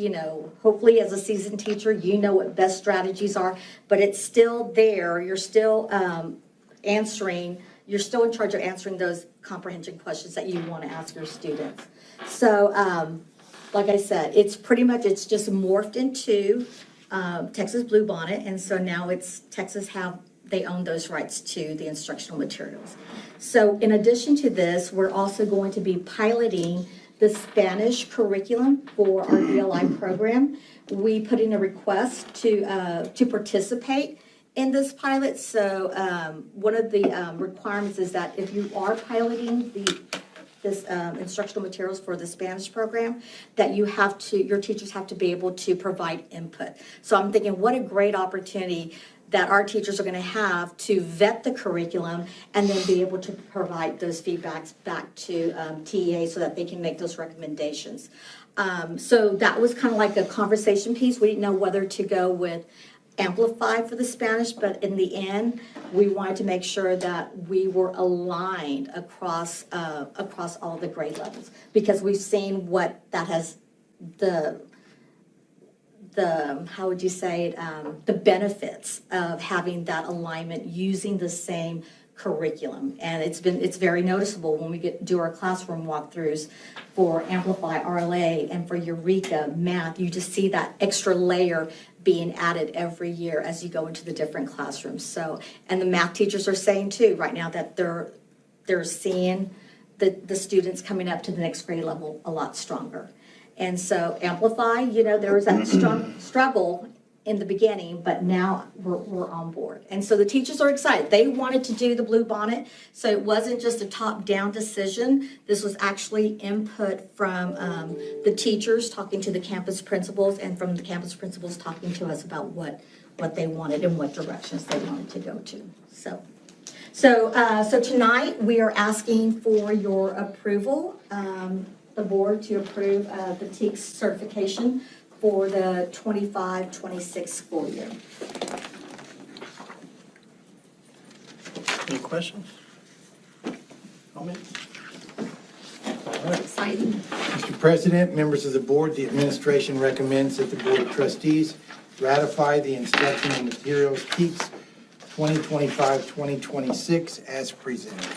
hopefully as a seasoned teacher, you know what best strategies are, but it's still there. You're still you're still in charge of answering those comprehension questions that you want to ask your students. So, like I said, it's just morphed into Texas Bluebonnet, and so now they own those rights to the instructional materials. So in addition to this, we're also going to be piloting the Spanish curriculum for our DLI program. We put in a request to participate in this pilot. So one of the requirements is that if you are piloting this instructional materials for the Spanish program, that your teachers have to be able to provide input. So I'm thinking, what a great opportunity that our teachers are going to have to vet the curriculum and then be able to provide those feedbacks back to TEA so that they can make those recommendations. So that was kind of like a conversation piece. We didn't know whether to go with Amplify for the Spanish, but in the end, we wanted to make sure that we were aligned across all the grade levels, because we've seen what that has the how would you say it, the benefits of having that alignment using the same curriculum. And it's very noticeable when we do our classroom walkthroughs for Amplify, RLA, and for Eureka Math. You just see that extra layer being added every year as you go into the different classrooms. So, and the math teachers are saying too right now that they're seeing the students coming up to the next grade level a lot stronger. And so Amplify, there was that struggle in the beginning, but now we're on board. And so the teachers are excited. They wanted to do the Bluebonnet, so it wasn't just a top-down decision. This was actually input from the teachers talking to the campus principals, and from the campus principals talking to us about what they wanted and what directions they wanted to go to. So tonight we are asking for your approval, the board to approve the TEKS certification for the 25-26 school year. Any questions? Comments? Exciting. Mr. President, members of the board, the administration recommends that the Board of Trustees ratify the instructional materials TEKS 2025-2026 as presented.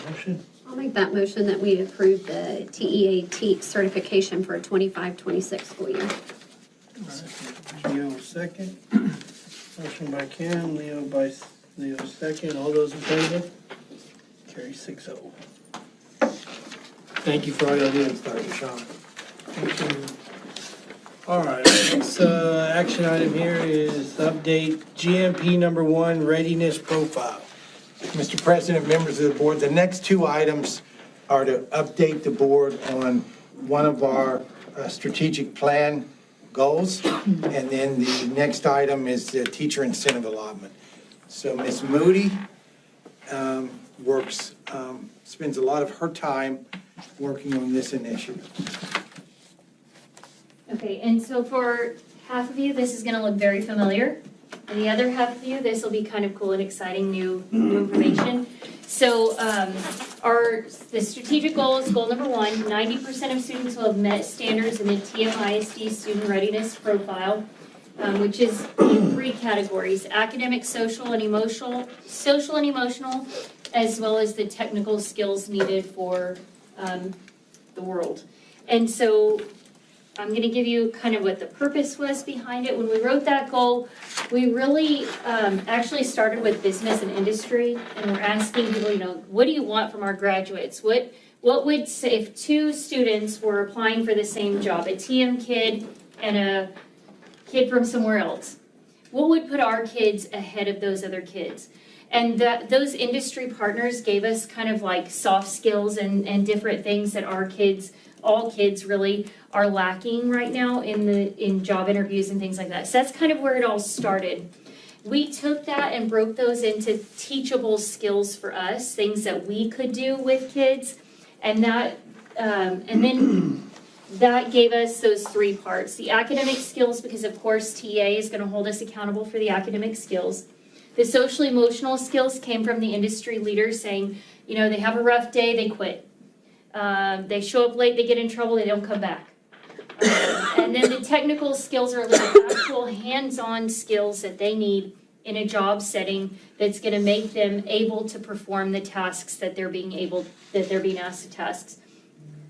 Motion? I'll make that motion that we approve the TEA TEKS certification for 25-26 school year. Leo second. Motion by Kim, Leo second. All those in favor? Carry 6-0. Thank you for all your doing, Dr. Shaw. Thank you. All right, next action item here is update GMP number 1 readiness profile. Mr. President, members of the board, the next two items are to update the board on one of our strategic plan goals, and then the next item is the teacher incentive allotment. So Ms. Moody spends a lot of her time working on this initiative. Okay, and so for half of you, this is going to look very familiar. And the other half of you, this will be kind of cool and exciting new information. So the strategic goal is goal number 1, 90% of students will have met standards in the TMISD student readiness profile, which is in 3 categories: academic, social and emotional, as well as the technical skills needed for the world. And so I'm going to give you kind of what the purpose was behind it. When we wrote that goal, we really actually started with business and industry, and we're asking people, what do you want from our graduates? What would say if 2 students were applying for the same job, a TM kid and a kid from somewhere else? What would put our kids ahead of those other kids? And those industry partners gave us kind of like soft skills and different things that all kids really are lacking right now in job interviews and things like that. So that's kind of where it all started. We took that and broke those into teachable skills for us, things that we could do with kids, and then that gave us those three parts. The academic skills, because of course TA is going to hold us accountable for the academic skills. The social emotional skills came from the industry leaders saying, you know, they have a rough day, they quit. They show up late, they get in trouble, they don't come back. And then the technical skills are the actual hands-on skills that they need in a job setting that's going to make them able to perform the tasks that they're being asked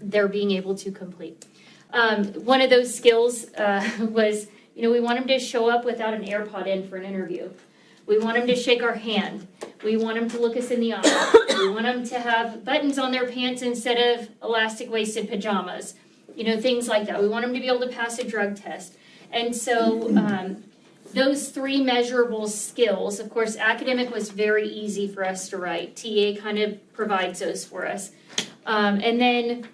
they're being able to complete. One of those skills was, you know, we want them to show up without an AirPod in for an interview. We want them to shake our hand. We want them to look us in the eye. We want them to have buttons on their pants instead of elastic-waisted pajamas. You know, things like that. We want them to be able to pass a drug test. And so those three measurable skills, of course, academic was very easy for us to write. TA kind of provides those for us. And then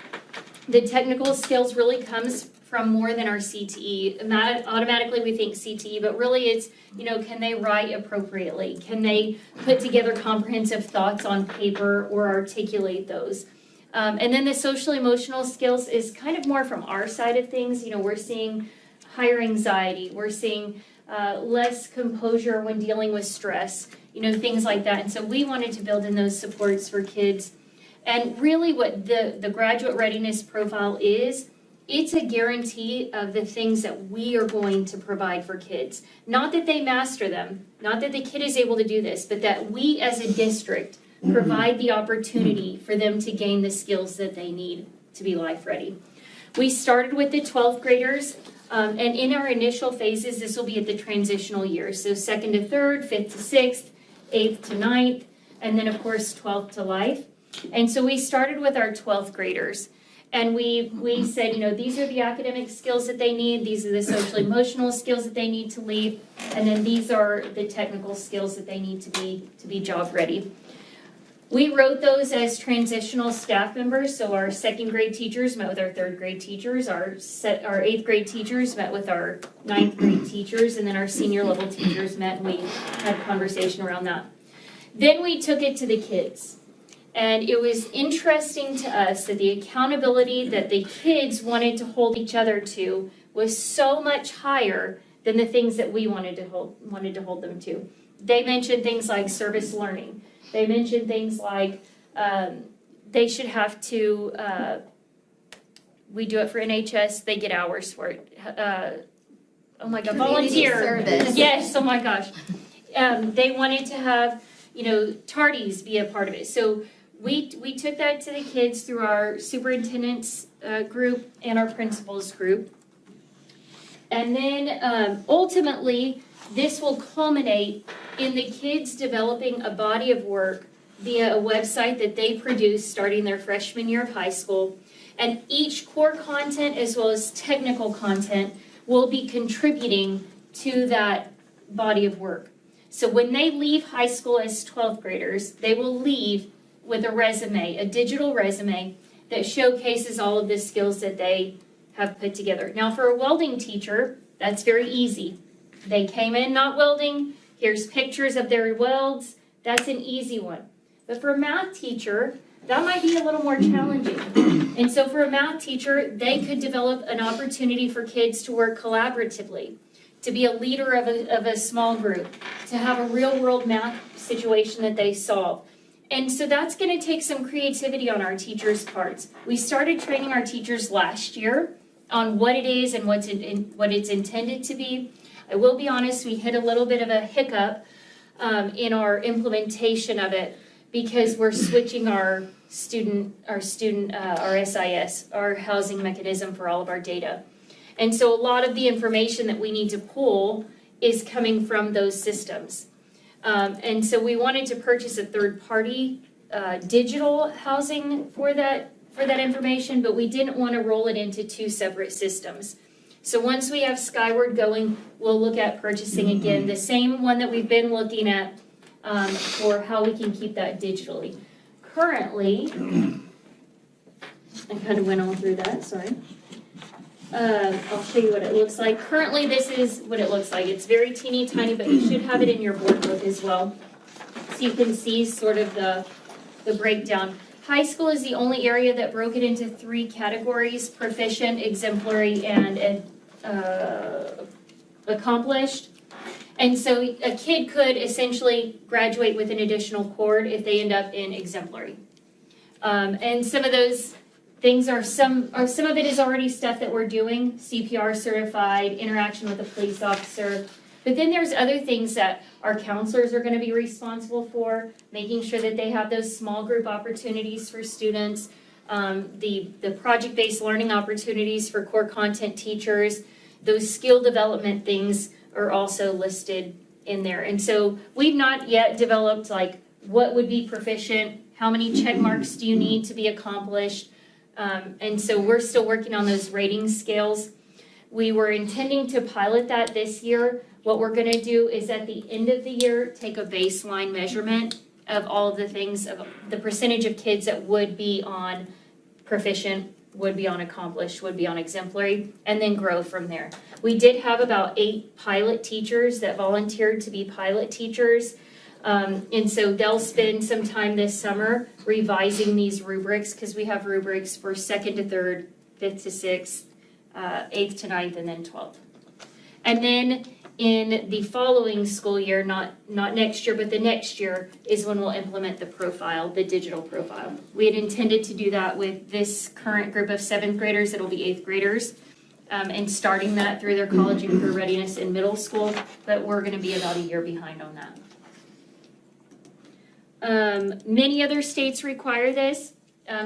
the technical skills really comes from more than our CTE. Automatically we think CTE, but really it's, you know, can they write appropriately? Can they put together comprehensive thoughts on paper or articulate those? And then the social emotional skills is kind of more from our side of things. You know, we're seeing higher anxiety. We're seeing less composure when dealing with stress, you know, things like that. And so we wanted to build in those supports for kids. And really what the graduate readiness profile is, it's a guarantee of the things that we are going to provide for kids. Not that they master them, not that the kid is able to do this, but that we as a district provide the opportunity for them to gain the skills that they need to be life ready. We started with the 12th graders, and in our initial phases, this will be at the transitional years. So 2nd to 3rd, 5th to 6th, 8th to 9th, and then of course 12th to life. And so we started with our 12th graders. And we said, you know, these are the academic skills that they need, these are the social emotional skills that they need to leave, and then these are the technical skills that they need to be job ready. We wrote those as transitional staff members, so our 2nd grade teachers met with our 3rd grade teachers, our 8th grade teachers met with our 9th grade teachers, and then our senior level teachers met and we had a conversation around that. Then we took it to the kids. And it was interesting to us that the accountability that the kids wanted to hold each other to was so much higher than the things that we wanted to hold them to. They mentioned things like service learning. They mentioned things like they should have to, we do it for NHS, they get hours for it. Oh my God, volunteer. Service. Yes, oh my gosh. They wanted to have, you know, tardies be a part of it. So we took that to the kids through our superintendent's group and our principals group. And then ultimately, this will culminate in the kids developing a body of work via a website that they produce starting their freshman year of high school. And each core content as well as technical content will be contributing to that body of work. So when they leave high school as 12th graders, they will leave with a resume, a digital resume that showcases all of the skills that they have put together. Now for a welding teacher, that's very easy. They came in not welding, here's pictures of their welds, that's an easy one. But for a math teacher, that might be a little more challenging. And so for a math teacher, they could develop an opportunity for kids to work collaboratively, to be a leader of a small group, to have a real world math situation that they solve. And so that's going to take some creativity on our teachers' parts. We started training our teachers last year on what it is and what it's intended to be. I will be honest, we hit a little bit of a hiccup in our implementation of it because we're switching our SIS, our housing mechanism for all of our data. And so a lot of the information that we need to pull is coming from those systems. And so we wanted to purchase a third-party digital housing for that information, but we didn't want to roll it into two separate systems. So once we have Skyward going, we'll look at purchasing again the same one that we've been looking at for how we can keep that digitally. Currently, I kind of went all through that, sorry. I'll show you what it looks like. Currently, this is what it looks like. It's very teeny tiny, but you should have it in your board book as well. So you can see sort of the breakdown. High school is the only area that broke it into 3 categories: proficient, exemplary, and accomplished. And so a kid could essentially graduate with an additional cord if they end up in exemplary. And some of those things are some of it is already stuff that we're doing: CPR certified, interaction with a police officer. But then there's other things that our counselors are going to be responsible for, making sure that they have those small group opportunities for students, the project-based learning opportunities for core content teachers. Those skill development things are also listed in there. And so we've not yet developed like what would be proficient, how many check marks do you need to be accomplished. And so we're still working on those rating scales. We were intending to pilot that this year. What we're going to do is at the end of the year, take a baseline measurement of all of the things, of the percentage of kids that would be on proficient, would be on accomplished, would be on exemplary, and then grow from there. We did have about 8 pilot teachers that volunteered to be pilot teachers. And so they'll spend some time this summer revising these rubrics, because we have rubrics for 2nd to 3rd, 5th to 6th, 8th to 9th, and then 12th. And then in the following school year, not next year, but the next year, is when we'll implement the profile, the digital profile. We had intended to do that with this current group of 7th graders. It'll be 8th graders, and starting that through their college and career readiness in middle school, but we're going to be about a year behind on that. Many other states require this.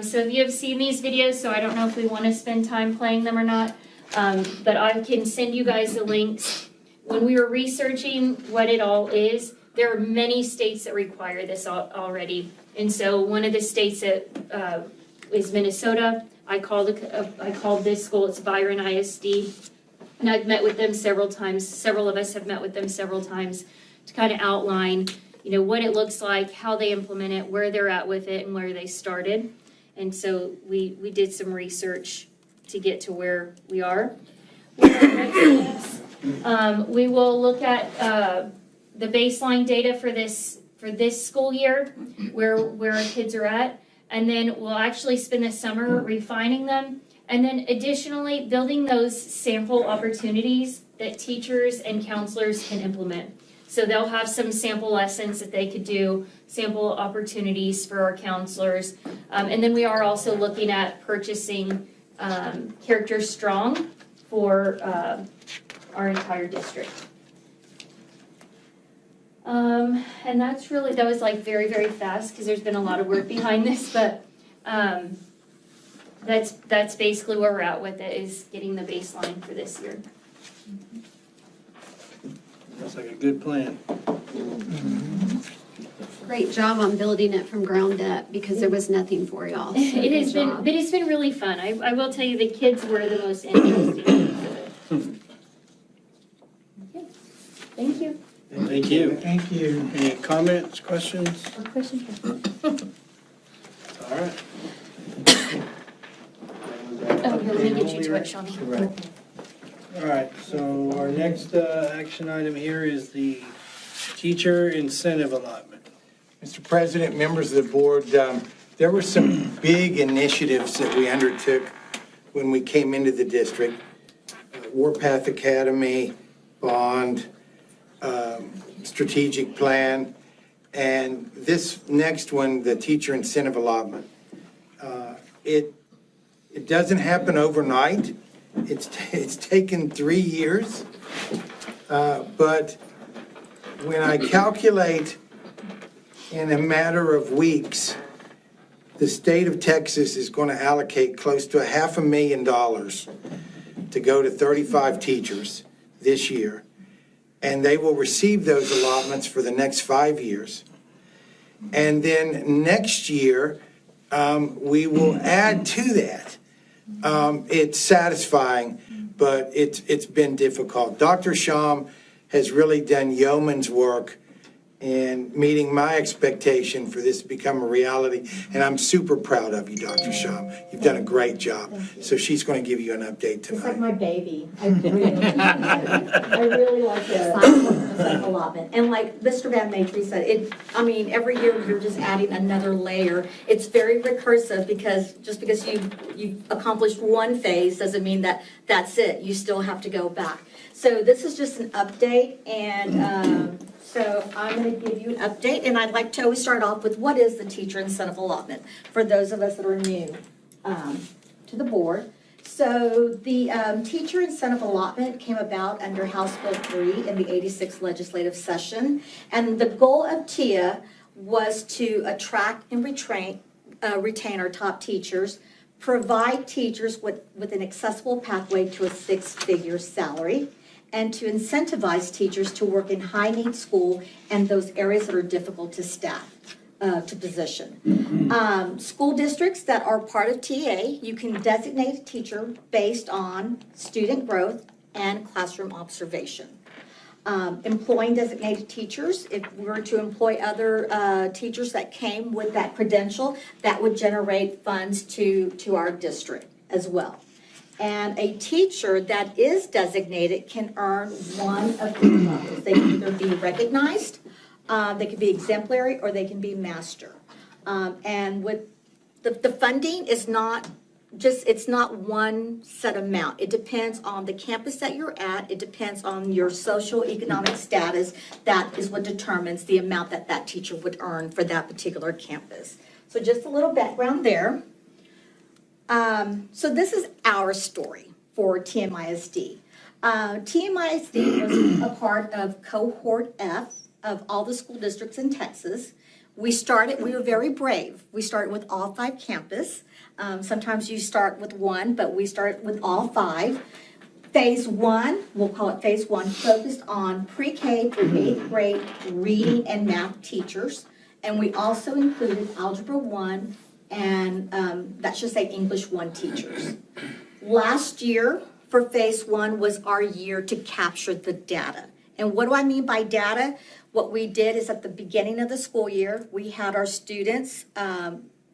So if you have seen these videos, so I don't know if we want to spend time playing them or not, but I can send you guys the links. When we were researching what it all is, there are many states that require this already. And so one of the states that is Minnesota. I called this school, it's Byron ISD, and I've met with them several times. Several of us have met with them several times to kind of outline, what it looks like, how they implement it, where they're at with it, and where they started. And so we did some research to get to where we are. We will look at the baseline data for this school year, where our kids are at, and then we'll actually spend the summer refining them, and then additionally building those sample opportunities that teachers and counselors can implement. So they'll have some sample lessons that they could do, sample opportunities for our counselors, and then we are also looking at purchasing Character Strong for our entire district. And that was like very, very fast, because there's been a lot of work behind this, but that's basically where we're at with it, is getting the baseline for this year. Sounds like a good plan. Great job on building it from ground up, because there was nothing for y'all. So It's been really fun. I will tell you, the kids were the most interesting. Okay. Thank you. Thank you. Thank you. Any comments, questions? Or questions? All right. Oh, here, let me get you to it, Shawnee. Correct. All right, so our next action item here is the teacher incentive allotment. Mr. President, members of the board, there were some big initiatives that we undertook when we came into the district. Warpath Academy, Bond, strategic plan, and this next one, the teacher incentive allotment. It doesn't happen overnight. It's taken 3 years, but when I calculate in a matter of weeks, the state of Texas is going to allocate close to $500,000 to go to 35 teachers this year. And they will receive those allotments for the next 5 years. And then next year, we will add to that. It's satisfying, but it's been difficult. Dr. Sham has really done yeoman's work in meeting my expectation for this to become a reality. And I'm super proud of you, Dr. Sham. You've done a great job. So she's going to give you an update tonight. It's like my baby. I really like it a lot. allotment. And like Mr. Van Matry said, every year you're just adding another layer. It's very recursive because just because you've accomplished one phase doesn't mean that that's it. You still have to go back. So this is just an update, and so I'm going to give you an update, and I'd like to always start off with what is the teacher incentive allotment for those of us that are new to the board. So the teacher incentive allotment came about under House Bill 3 in the 86th legislative session, and the goal of TIA was to attract and retain our top teachers, provide teachers with an accessible pathway to a six-figure salary, and to incentivize teachers to work in high-need school and those areas that are difficult to staff, to position. School districts that are part of TA, you can designate a teacher based on student growth and classroom observation. Employing designated teachers, if we were to employ other teachers that came with that credential, that would generate funds to our district as well. And a teacher that is designated can earn one of three levels. They can either be recognized, they can be exemplary, or they can be master. And with the funding is not it's not one set amount. It depends on the campus that you're at. It depends on your social economic status. That is what determines the amount that that teacher would earn for that particular campus. So just a little background there. So this is our story for TMISD. TMISD was a part of Cohort F of all the school districts in Texas. We were very brave. We started with all 5 campuses. Sometimes you start with one, but we started with all 5. Phase 1, we'll call it Phase 1, focused on pre-K through 8th grade reading and math teachers. And we also included Algebra 1 and that should say English 1 teachers. Last year for Phase 1 was our year to capture the data. And what do I mean by data? What we did is at the beginning of the school year, we had our students,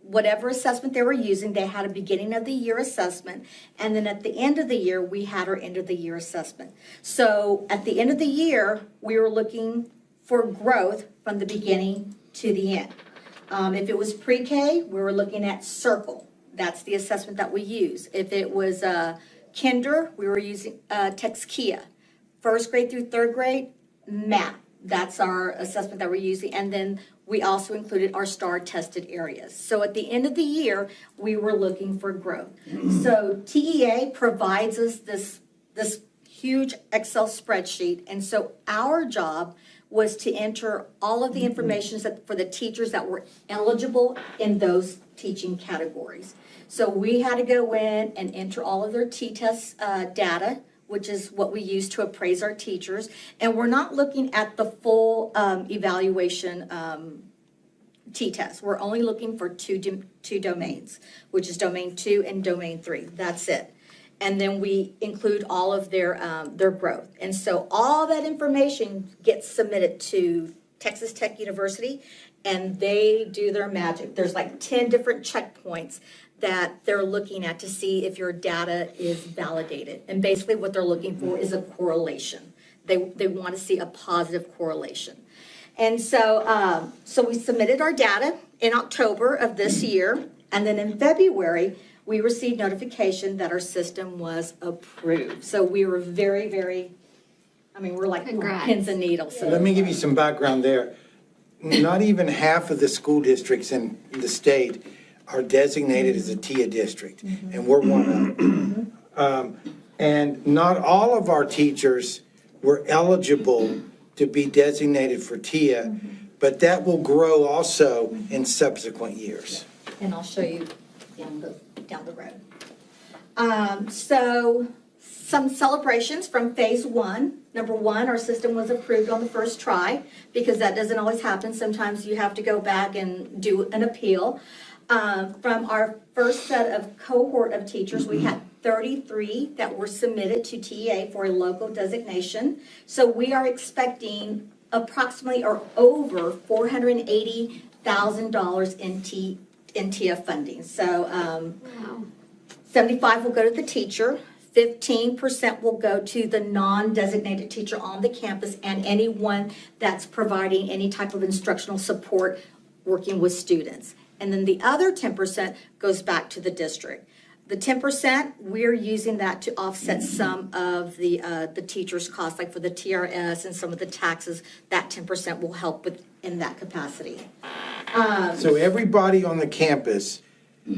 whatever assessment they were using, they had a beginning of the year assessment. And then at the end of the year, we had our end of the year assessment. So at the end of the year, we were looking for growth from the beginning to the end. If it was pre-K, we were looking at Circle. That's the assessment that we use. If it was kinder, we were using Texkia. 1st grade through 3rd grade, math. That's our assessment that we're using. And then we also included our STAR tested areas. So at the end of the year, we were looking for growth. So TEA provides us this huge Excel spreadsheet. And so our job was to enter all of the information for the teachers that were eligible in those teaching categories. So we had to go in and enter all of their T-test data, which is what we use to appraise our teachers. And we're not looking at the full evaluation T-test. We're only looking for two domains, which is Domain 2 and Domain 3. That's it. And then we include all of their growth. And so all that information gets submitted to Texas Tech University, and they do their magic. There's like 10 different checkpoints that they're looking at to see if your data is validated. And basically what they're looking for is a correlation. They want to see a positive correlation. And so, so we submitted our data in October of this year, and then in February, we received notification that our system was approved. So we were very, very, we're like pins and needles. So Let me give you some background there. Not even half of the school districts in the state are designated as a TIA district, and we're one of them. And not all of our teachers were eligible to be designated for TIA, but that will grow also in subsequent years. And I'll show you down the road. So some celebrations from Phase 1. Number 1, our system was approved on the first try, because that doesn't always happen. Sometimes you have to go back and do an appeal. From our first set of cohort of teachers, we had 33 that were submitted to TEA for a local designation. So we are expecting approximately or over $480,000 in TIA funding. So 75 will go to the teacher, 15% will go to the non-designated teacher on the campus and anyone that's providing any type of instructional support working with students. And then the other 10% goes back to the district. The 10%, we're using that to offset some of the teachers' costs, like for the TRS and some of the taxes. That 10% will help with in that capacity. So everybody on the campus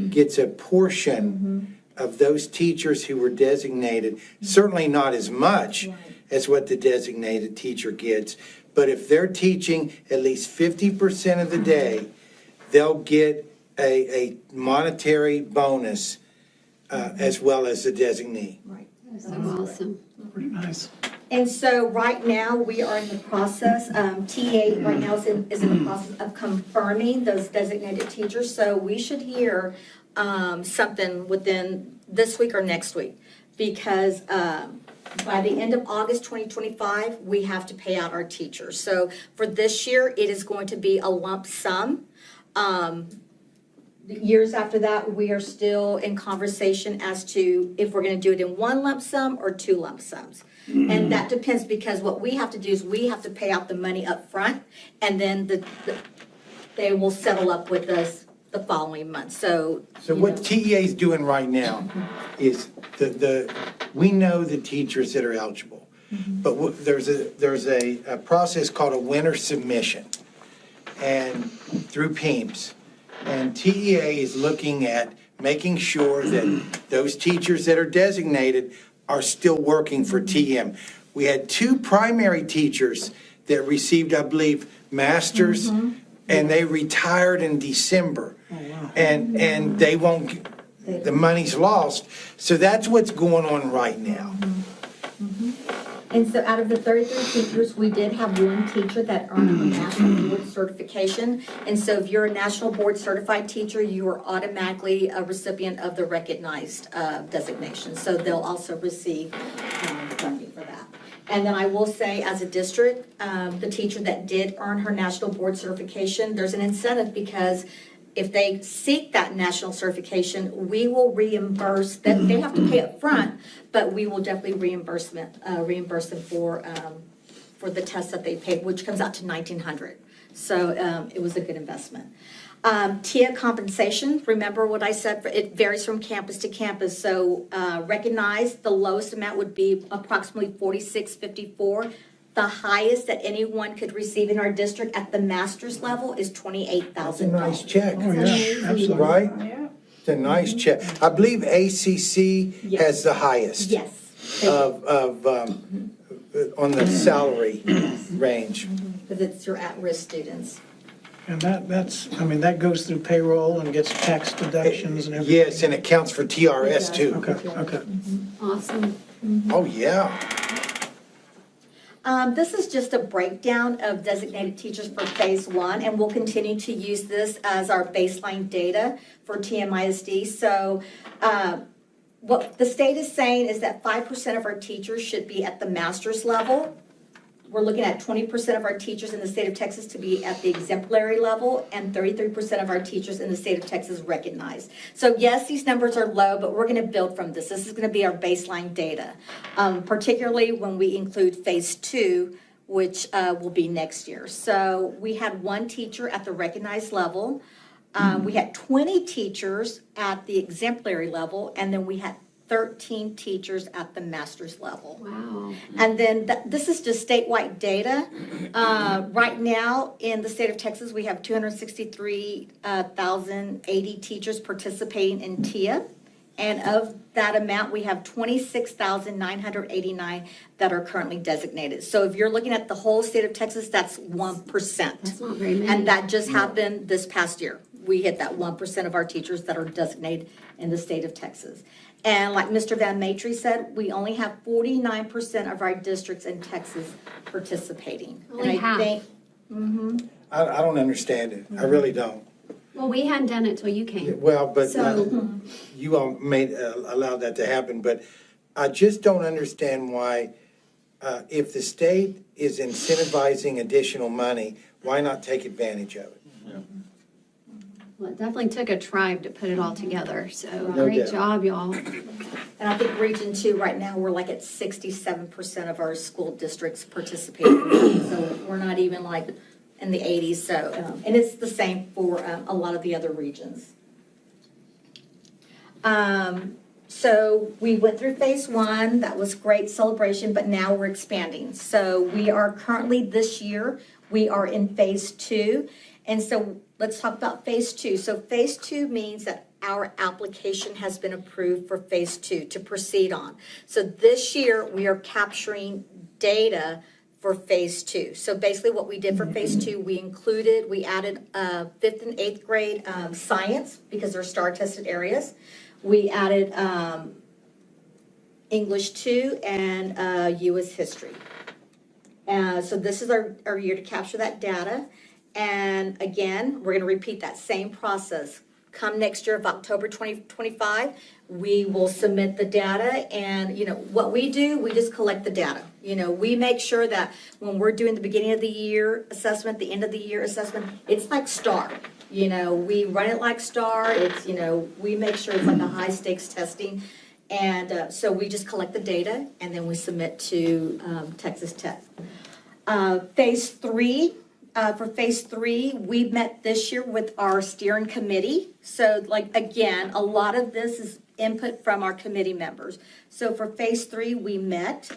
gets a portion of those teachers who were designated, certainly not as much as what the designated teacher gets, but if they're teaching at least 50% of the day, they'll get a monetary bonus as well as the designee. Right. That's awesome. Pretty nice. And so right now, we are in the process, TA right now is in the process of confirming those designated teachers. So we should hear something within this week or next week. Because by the end of August 2025, we have to pay out our teachers. So for this year, it is going to be a lump sum. Years after that, we are still in conversation as to if we're going to do it in one lump sum or two lump sums. And that depends because what we have to do is we have to pay out the money up front and then they will settle up with us the following month. So what TEA is doing right now is we know the teachers that are eligible, but there's a process called a winter submission and through PEAMS. And TEA is looking at making sure that those teachers that are designated are still working for TM. We had 2 primary teachers that received, I believe, masters, and they retired in December. And they won't, the money's lost. So that's what's going on right now. And so out of the 33 teachers, we did have one teacher that earned a national board certification. And so if you're a national board certified teacher, you are automatically a recipient of the recognized designation. So they'll also receive funding for that. And then I will say, as a district, the teacher that did earn her national board certification, there's an incentive because if they seek that national certification, we will reimburse them. They have to pay up front, but we will definitely reimburse them for the test that they paid, which comes out to $1,900. So it was a good investment. TIA compensation, remember what I said, it varies from campus to campus. So recognize the lowest amount would be approximately $46.54. The highest that anyone could receive in our district at the master's level is $28,000. That's a nice check. Oh, yeah, absolutely. Right? It's a nice check. I believe ACC has the highest. Yes. On the salary range. Because it's your at-risk students. And that goes through payroll and gets tax deductions and everything. Yes, and it counts for TRS too. Okay. Awesome. Oh, yeah. This is just a breakdown of designated teachers for phase 1, and we'll continue to use this as our baseline data for TMISD. So what the state is saying is that 5% of our teachers should be at the master's level. We're looking at 20% of our teachers in the state of Texas to be at the exemplary level and 33% of our teachers in the state of Texas recognized. So yes, these numbers are low, but we're going to build from this. This is going to be our baseline data, particularly when we include phase 2, which will be next year. So we had 1 teacher at the recognized level. We had 20 teachers at the exemplary level, and then we had 13 teachers at the master's level. Wow. And then this is just statewide data. Right now in the state of Texas, we have 263,080 teachers participating in TIA. And of that amount, we have 26,989 that are currently designated. So if you're looking at the whole state of Texas, that's 1%. That's not very many. And that just happened this past year. We hit that 1% of our teachers that are designated in the state of Texas. And like Mr. Van Matry said, we only have 49% of our districts in Texas participating. Only half. I don't understand it. I really don't. Well, we hadn't done it till you came. Well, but So- you all allowed that to happen, but I just don't understand why, if the state is incentivizing additional money, why not take advantage of it? Well, it definitely took a tribe to put it all together, so No great doubt. job, y'all. And I think Region 2, right now, we're like at 67% of our school districts participating. So we're not even like in the 80s, so, and it's the same for a lot of the other regions. So we went through phase 1, that was great celebration, but now we're expanding. So we are currently, this year, we are in phase 2. And so let's talk about phase 2. So phase 2 means that our application has been approved for phase 2 to proceed on. So this year, we are capturing data for phase 2. So basically what we did for phase 2, we added 5th and 8th grade science because they're STAR tested areas. We added English 2 and U.S. history. So this is our year to capture that data. And again, we're going to repeat that same process. Come next year of October 2025, we will submit the data. And, what we do, we just collect the data. We make sure that when we're doing the beginning of the year assessment, the end of the year assessment, it's like STAR. We run it like STAR. It's, we make sure it's like a high stakes testing. And so we just collect the data and then we submit to Texas Tech. Phase 3. For phase 3, we met this year with our steering committee. So again, a lot of this is input from our committee members. So for phase 3, we met.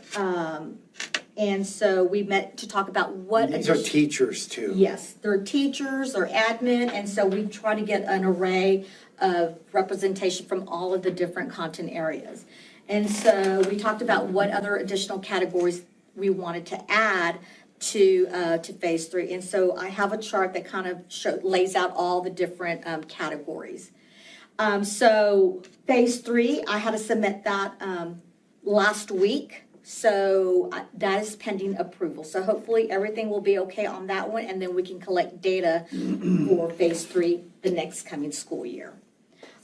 And so we met to talk about what. These are teachers too. Yes, they're teachers, they're admin. And so we try to get an array of representation from all of the different content areas. And so we talked about what other additional categories we wanted to add to phase 3. And so I have a chart that kind of lays out all the different categories. So phase 3, I had to submit that last week. So that is pending approval. So hopefully everything will be okay on that one. And then we can collect data for phase 3 the next coming school year.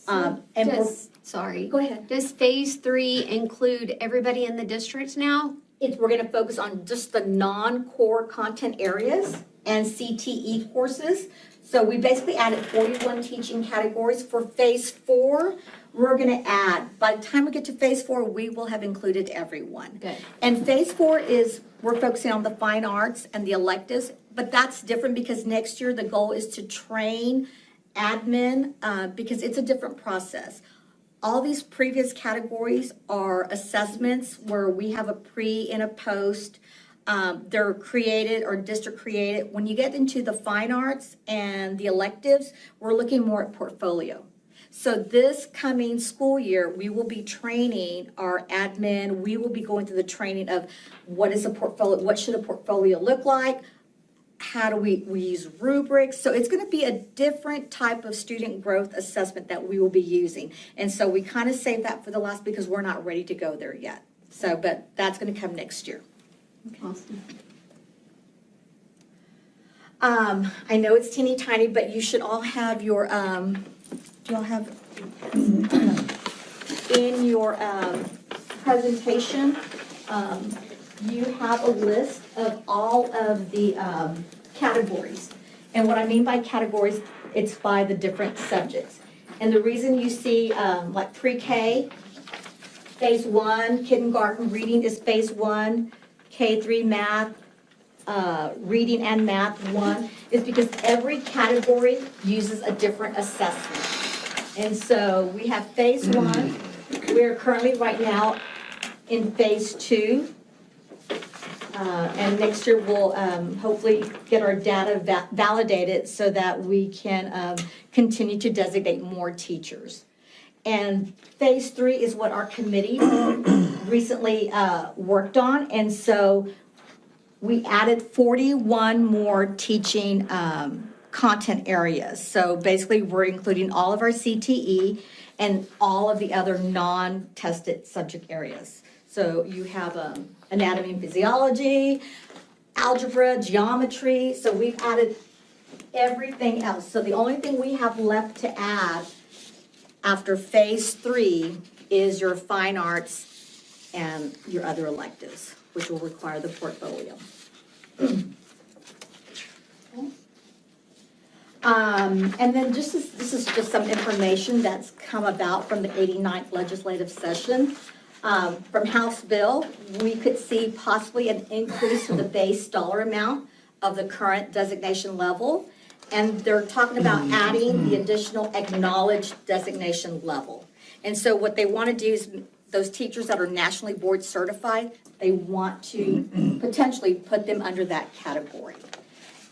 Go ahead. Does phase 3 include everybody in the district now? We're going to focus on just the non-core content areas and CTE courses. So we basically added 41 teaching categories. For phase 4, we're going to add, by the time we get to phase 4, we will have included everyone. Good. And phase 4 we're focusing on the fine arts and the electives, but that's different because next year the goal is to train admin because it's a different process. All these previous categories are assessments where we have a pre and a post. They're created or district created. When you get into the fine arts and the electives, we're looking more at portfolio. So this coming school year, we will be training our admin. We will be going through the training of what is a portfolio, what should a portfolio look like, how do we use rubrics. So it's going to be a different type of student growth assessment that we will be using. And so we kind of saved that for the last because we're not ready to go there yet. So, but that's going to come next year. Awesome. I know it's teeny tiny, but you should all have your, do you all have in your presentation, you have a list of all of the categories. And what I mean by categories, it's by the different subjects. And the reason you see like pre-K, phase 1, kindergarten reading is phase 1, K3 math, reading and math 1, is because every category uses a different assessment. And so we have phase 1. We're currently right now in phase 2. And next year we'll hopefully get our data validated so that we can continue to designate more teachers. And phase 3 is what our committee recently worked on. And so we added 41 more teaching content areas. So basically we're including all of our CTE and all of the other non-tested subject areas. So you have anatomy and physiology, algebra, geometry. So we've added everything else. So the only thing we have left to add after phase 3 is your fine arts and your other electives, which will require the portfolio. And then this is just some information that's come about from the 89th legislative session. From House Bill, we could see possibly an increase in the base dollar amount of the current designation level. And they're talking about adding the additional acknowledged designation level. And so what they want to do is those teachers that are nationally board certified, they want to potentially put them under that category.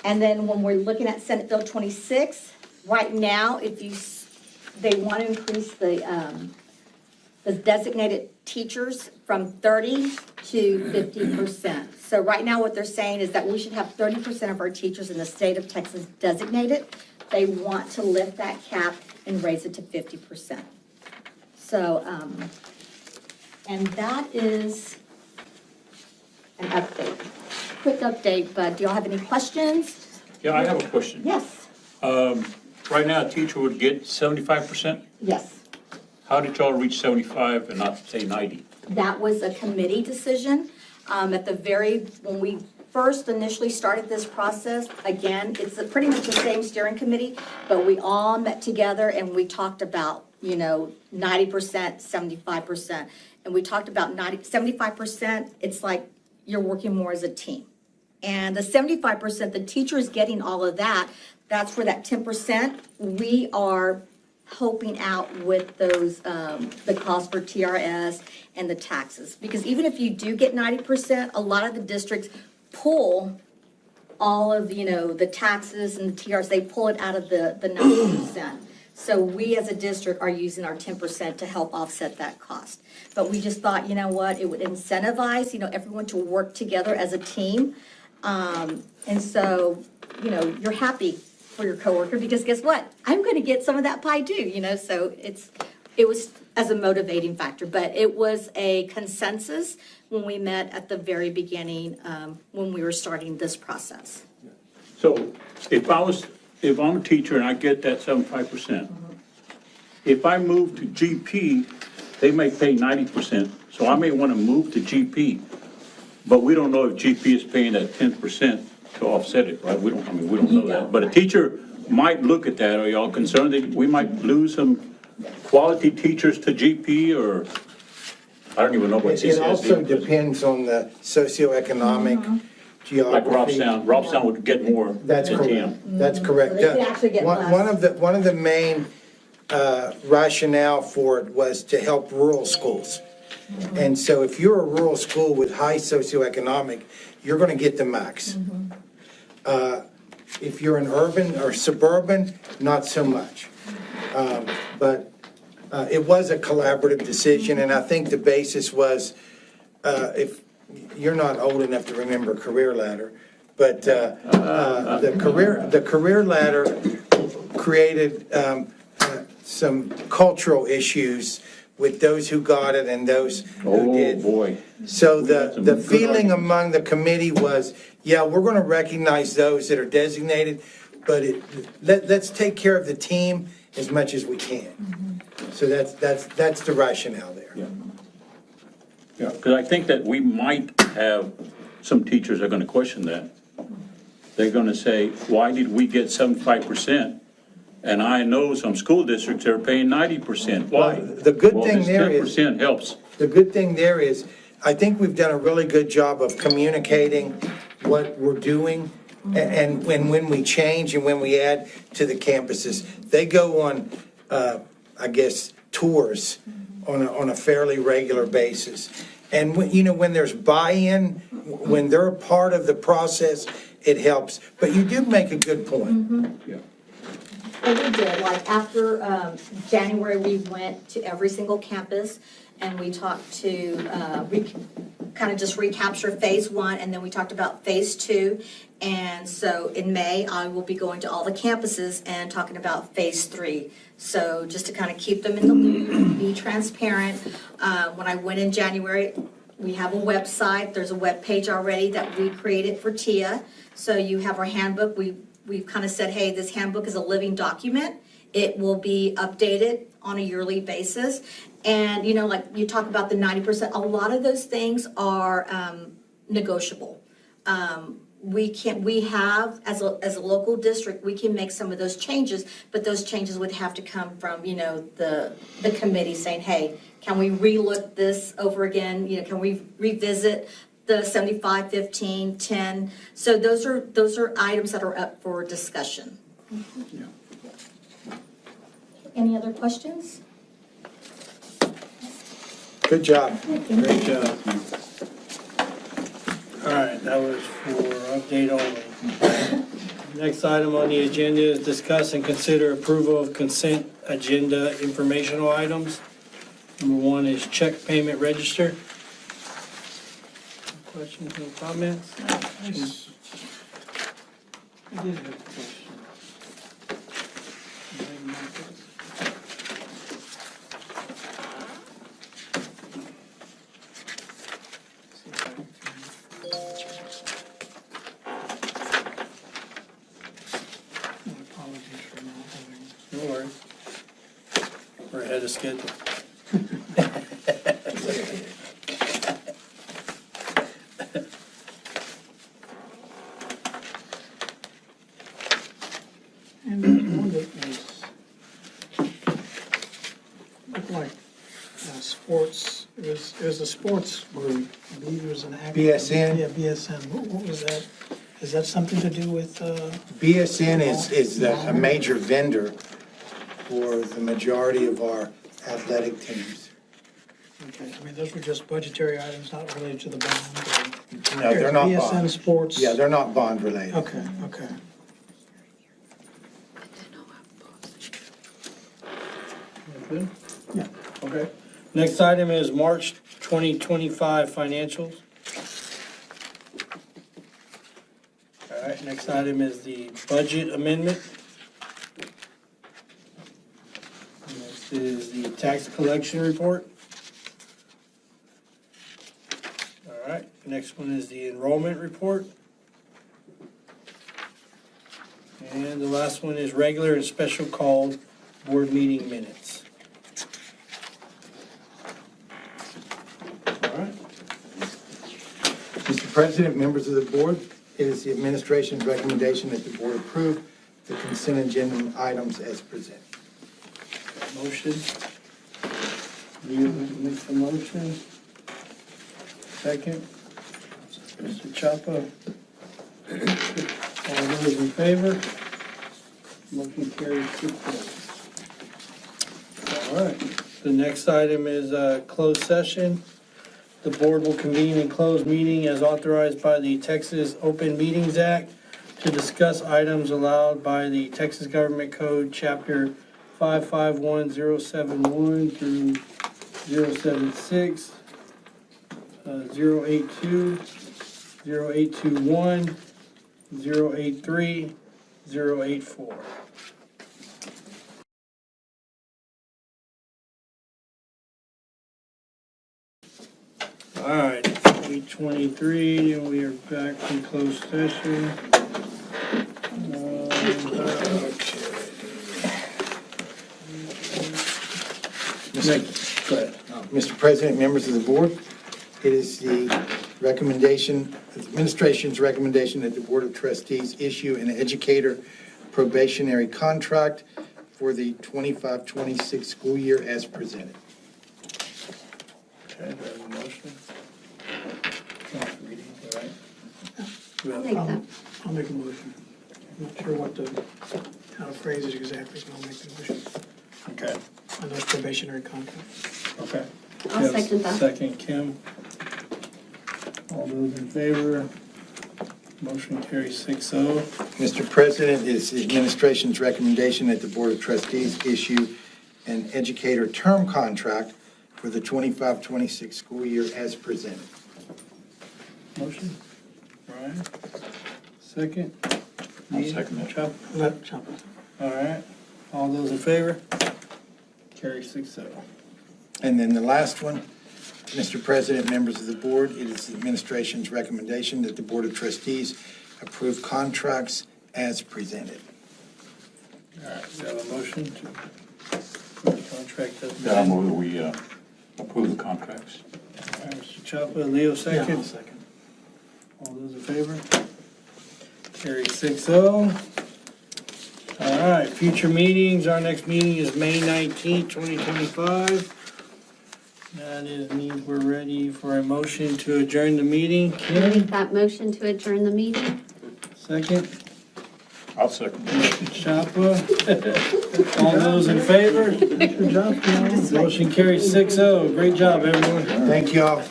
And then when we're looking at Senate Bill 26, right now, they want to increase the designated teachers from 30 to 50%. So right now what they're saying is that we should have 30% of our teachers in the state of Texas designated. They want to lift that cap and raise it to 50%. So, and that is an update. Quick update, but do y'all have any questions? Yeah, I have a question. Yes. Right now, a teacher would get 75%? Yes. How did y'all reach 75 and not say 90? That was a committee decision. When we first initially started this process, again, it's pretty much the same steering committee, but we all met together and we talked about, 90%, 75%. And we talked about 75%, it's like you're working more as a team. And the 75%, the teacher is getting all of that. That's for that 10%. We are helping out with those, the cost for TRS and the taxes. Because even if you do get 90%, a lot of the districts pull all of, the taxes and the TRS, they pull it out of the 90%. So we as a district are using our 10% to help offset that cost. But we just thought, it would incentivize, everyone to work together as a team. And so, you're happy for your coworker because guess what? I'm going to get some of that pie too, so it was as a motivating factor, but it was a consensus when we met at the very beginning, when we were starting this process. So if I'm a teacher and I get that 75%, if I move to GP, they may pay 90%. So I may want to move to GP, but we don't know if GP is paying that 10% to offset it, right? We don't know that. But a teacher might look at that. Are y'all concerned that we might lose some quality teachers to GP, or I don't even know what It also depends on the socioeconomic geography. Like Robstown would get more That's than correct. TM. That's correct. They could actually get less. One of the main rationale for it was to help rural schools. And so if you're a rural school with high socioeconomic, you're going to get the max. If you're an urban or suburban, not so much. But it was a collaborative decision, and I think the basis was, if you're not old enough to remember Career Ladder, but the career ladder created some cultural issues with those who got it and those who did. Oh, boy. So the feeling among the committee was, yeah, we're going to recognize those that are designated, but let's take care of the team as much as we can. So that's the rationale there. Yeah, because I think that we might have some teachers that are going to question that. They're going to say, why did we get 75%? And I know some school districts are paying 90%. Why? The good thing there is 10% helps. The good thing there is, I think we've done a really good job of communicating what we're doing. And when we change and when we add to the campuses, they go on, tours on a fairly regular basis. And when there's buy-in, when they're a part of the process, it helps. But you do make a good point. Yeah. And we did, like after January, we went to every single campus and we talked to, kind of just recapture phase 1, and then we talked about phase 2. And so in May, I will be going to all the campuses and talking about phase 3. So just to kind of keep them in the loop, be transparent. When I went in January, we have a website. There's a web page already that we created for TIA. So you have our handbook. We've kind of said, hey, this handbook is a living document. It will be updated on a yearly basis. And, like you talk about the 90%, a lot of those things are negotiable. we have, as a local district, we can make some of those changes, but those changes would have to come from, the committee saying, hey, can we relook this over again? Can we revisit the 75, 15, 10? So those are items that are up for discussion. Any other questions? Good job. Great job. All right, that was for update only. Next item on the agenda is discuss and consider approval of consent agenda informational items. Number one is check payment register. Questions or comments? I did have a question. Apologies for not having. No worries. We're ahead of schedule. And the one that looked like sports, it was a sports group. I believe it was an acronym. BSN? Yeah, BSN. What was that? Is that something to do with? BSN is a major vendor for the majority of our athletic teams. Okay, I mean, those were just budgetary items, not related to the bond. No, they're not BSN bond. Sports. Yeah, they're not bond related. Okay, okay. Good? Yeah. Okay. Next item is March 2025 financials. All right, next item is the budget amendment. Next is the tax collection report. All right, next one is the enrollment report. And the last one is regular and special called board meeting minutes. All right. Mr. President, members of the board, it is the administration's recommendation that the board approve the consent agenda items as presented. Motion. You make the motion. Second. Mr. Chapa. All those in favor? Motion carries 6-0. All right. The next item is closed session. The board will convene in closed meeting as authorized by the Texas Open Meetings Act to discuss items allowed by the Texas Government Code, Chapter 551071 through 076, 082, 0821, 083, 084. All right, 8:23, and we are back in closed session. Go ahead. Mr. President, members of the board, it is the recommendation, the administration's recommendation that the Board of Trustees issue an educator probationary contract for the 25-26 school year as presented. Okay, do I have a motion? I'll make that. I'll make a motion. I'm not sure how to phrase it exactly, but I'll make the motion. Okay. On those probationary contract. Okay. I'll Yes, second that. Second, Kim. All those in favor? Motion carries 6-0. Mr. President, it is the administration's recommendation that the Board of Trustees issue an educator term contract for the 25-26 school year as presented. Motion? Brian? Second? I'll second it. Chop? Chop. All right. All those in favor? Carry 6-0. And then the last one, Mr. President, members of the board, it is the administration's recommendation that the Board of Trustees approve contracts as presented. All right, we have a motion to approve the contract as Yeah, I move that we approve the contracts. All right, Mr. Chapa, Leo Yeah, second. I'll second. All those in favor? Carries 6-0. All right, future meetings, our next meeting is May 19th, 2025. That means we're ready for a motion to adjourn the meeting. Make Kim, that motion to adjourn the meeting. second. I'll second. Chapa. All those in favor? Motion carries 6-0. Great job, everyone. Thank you all.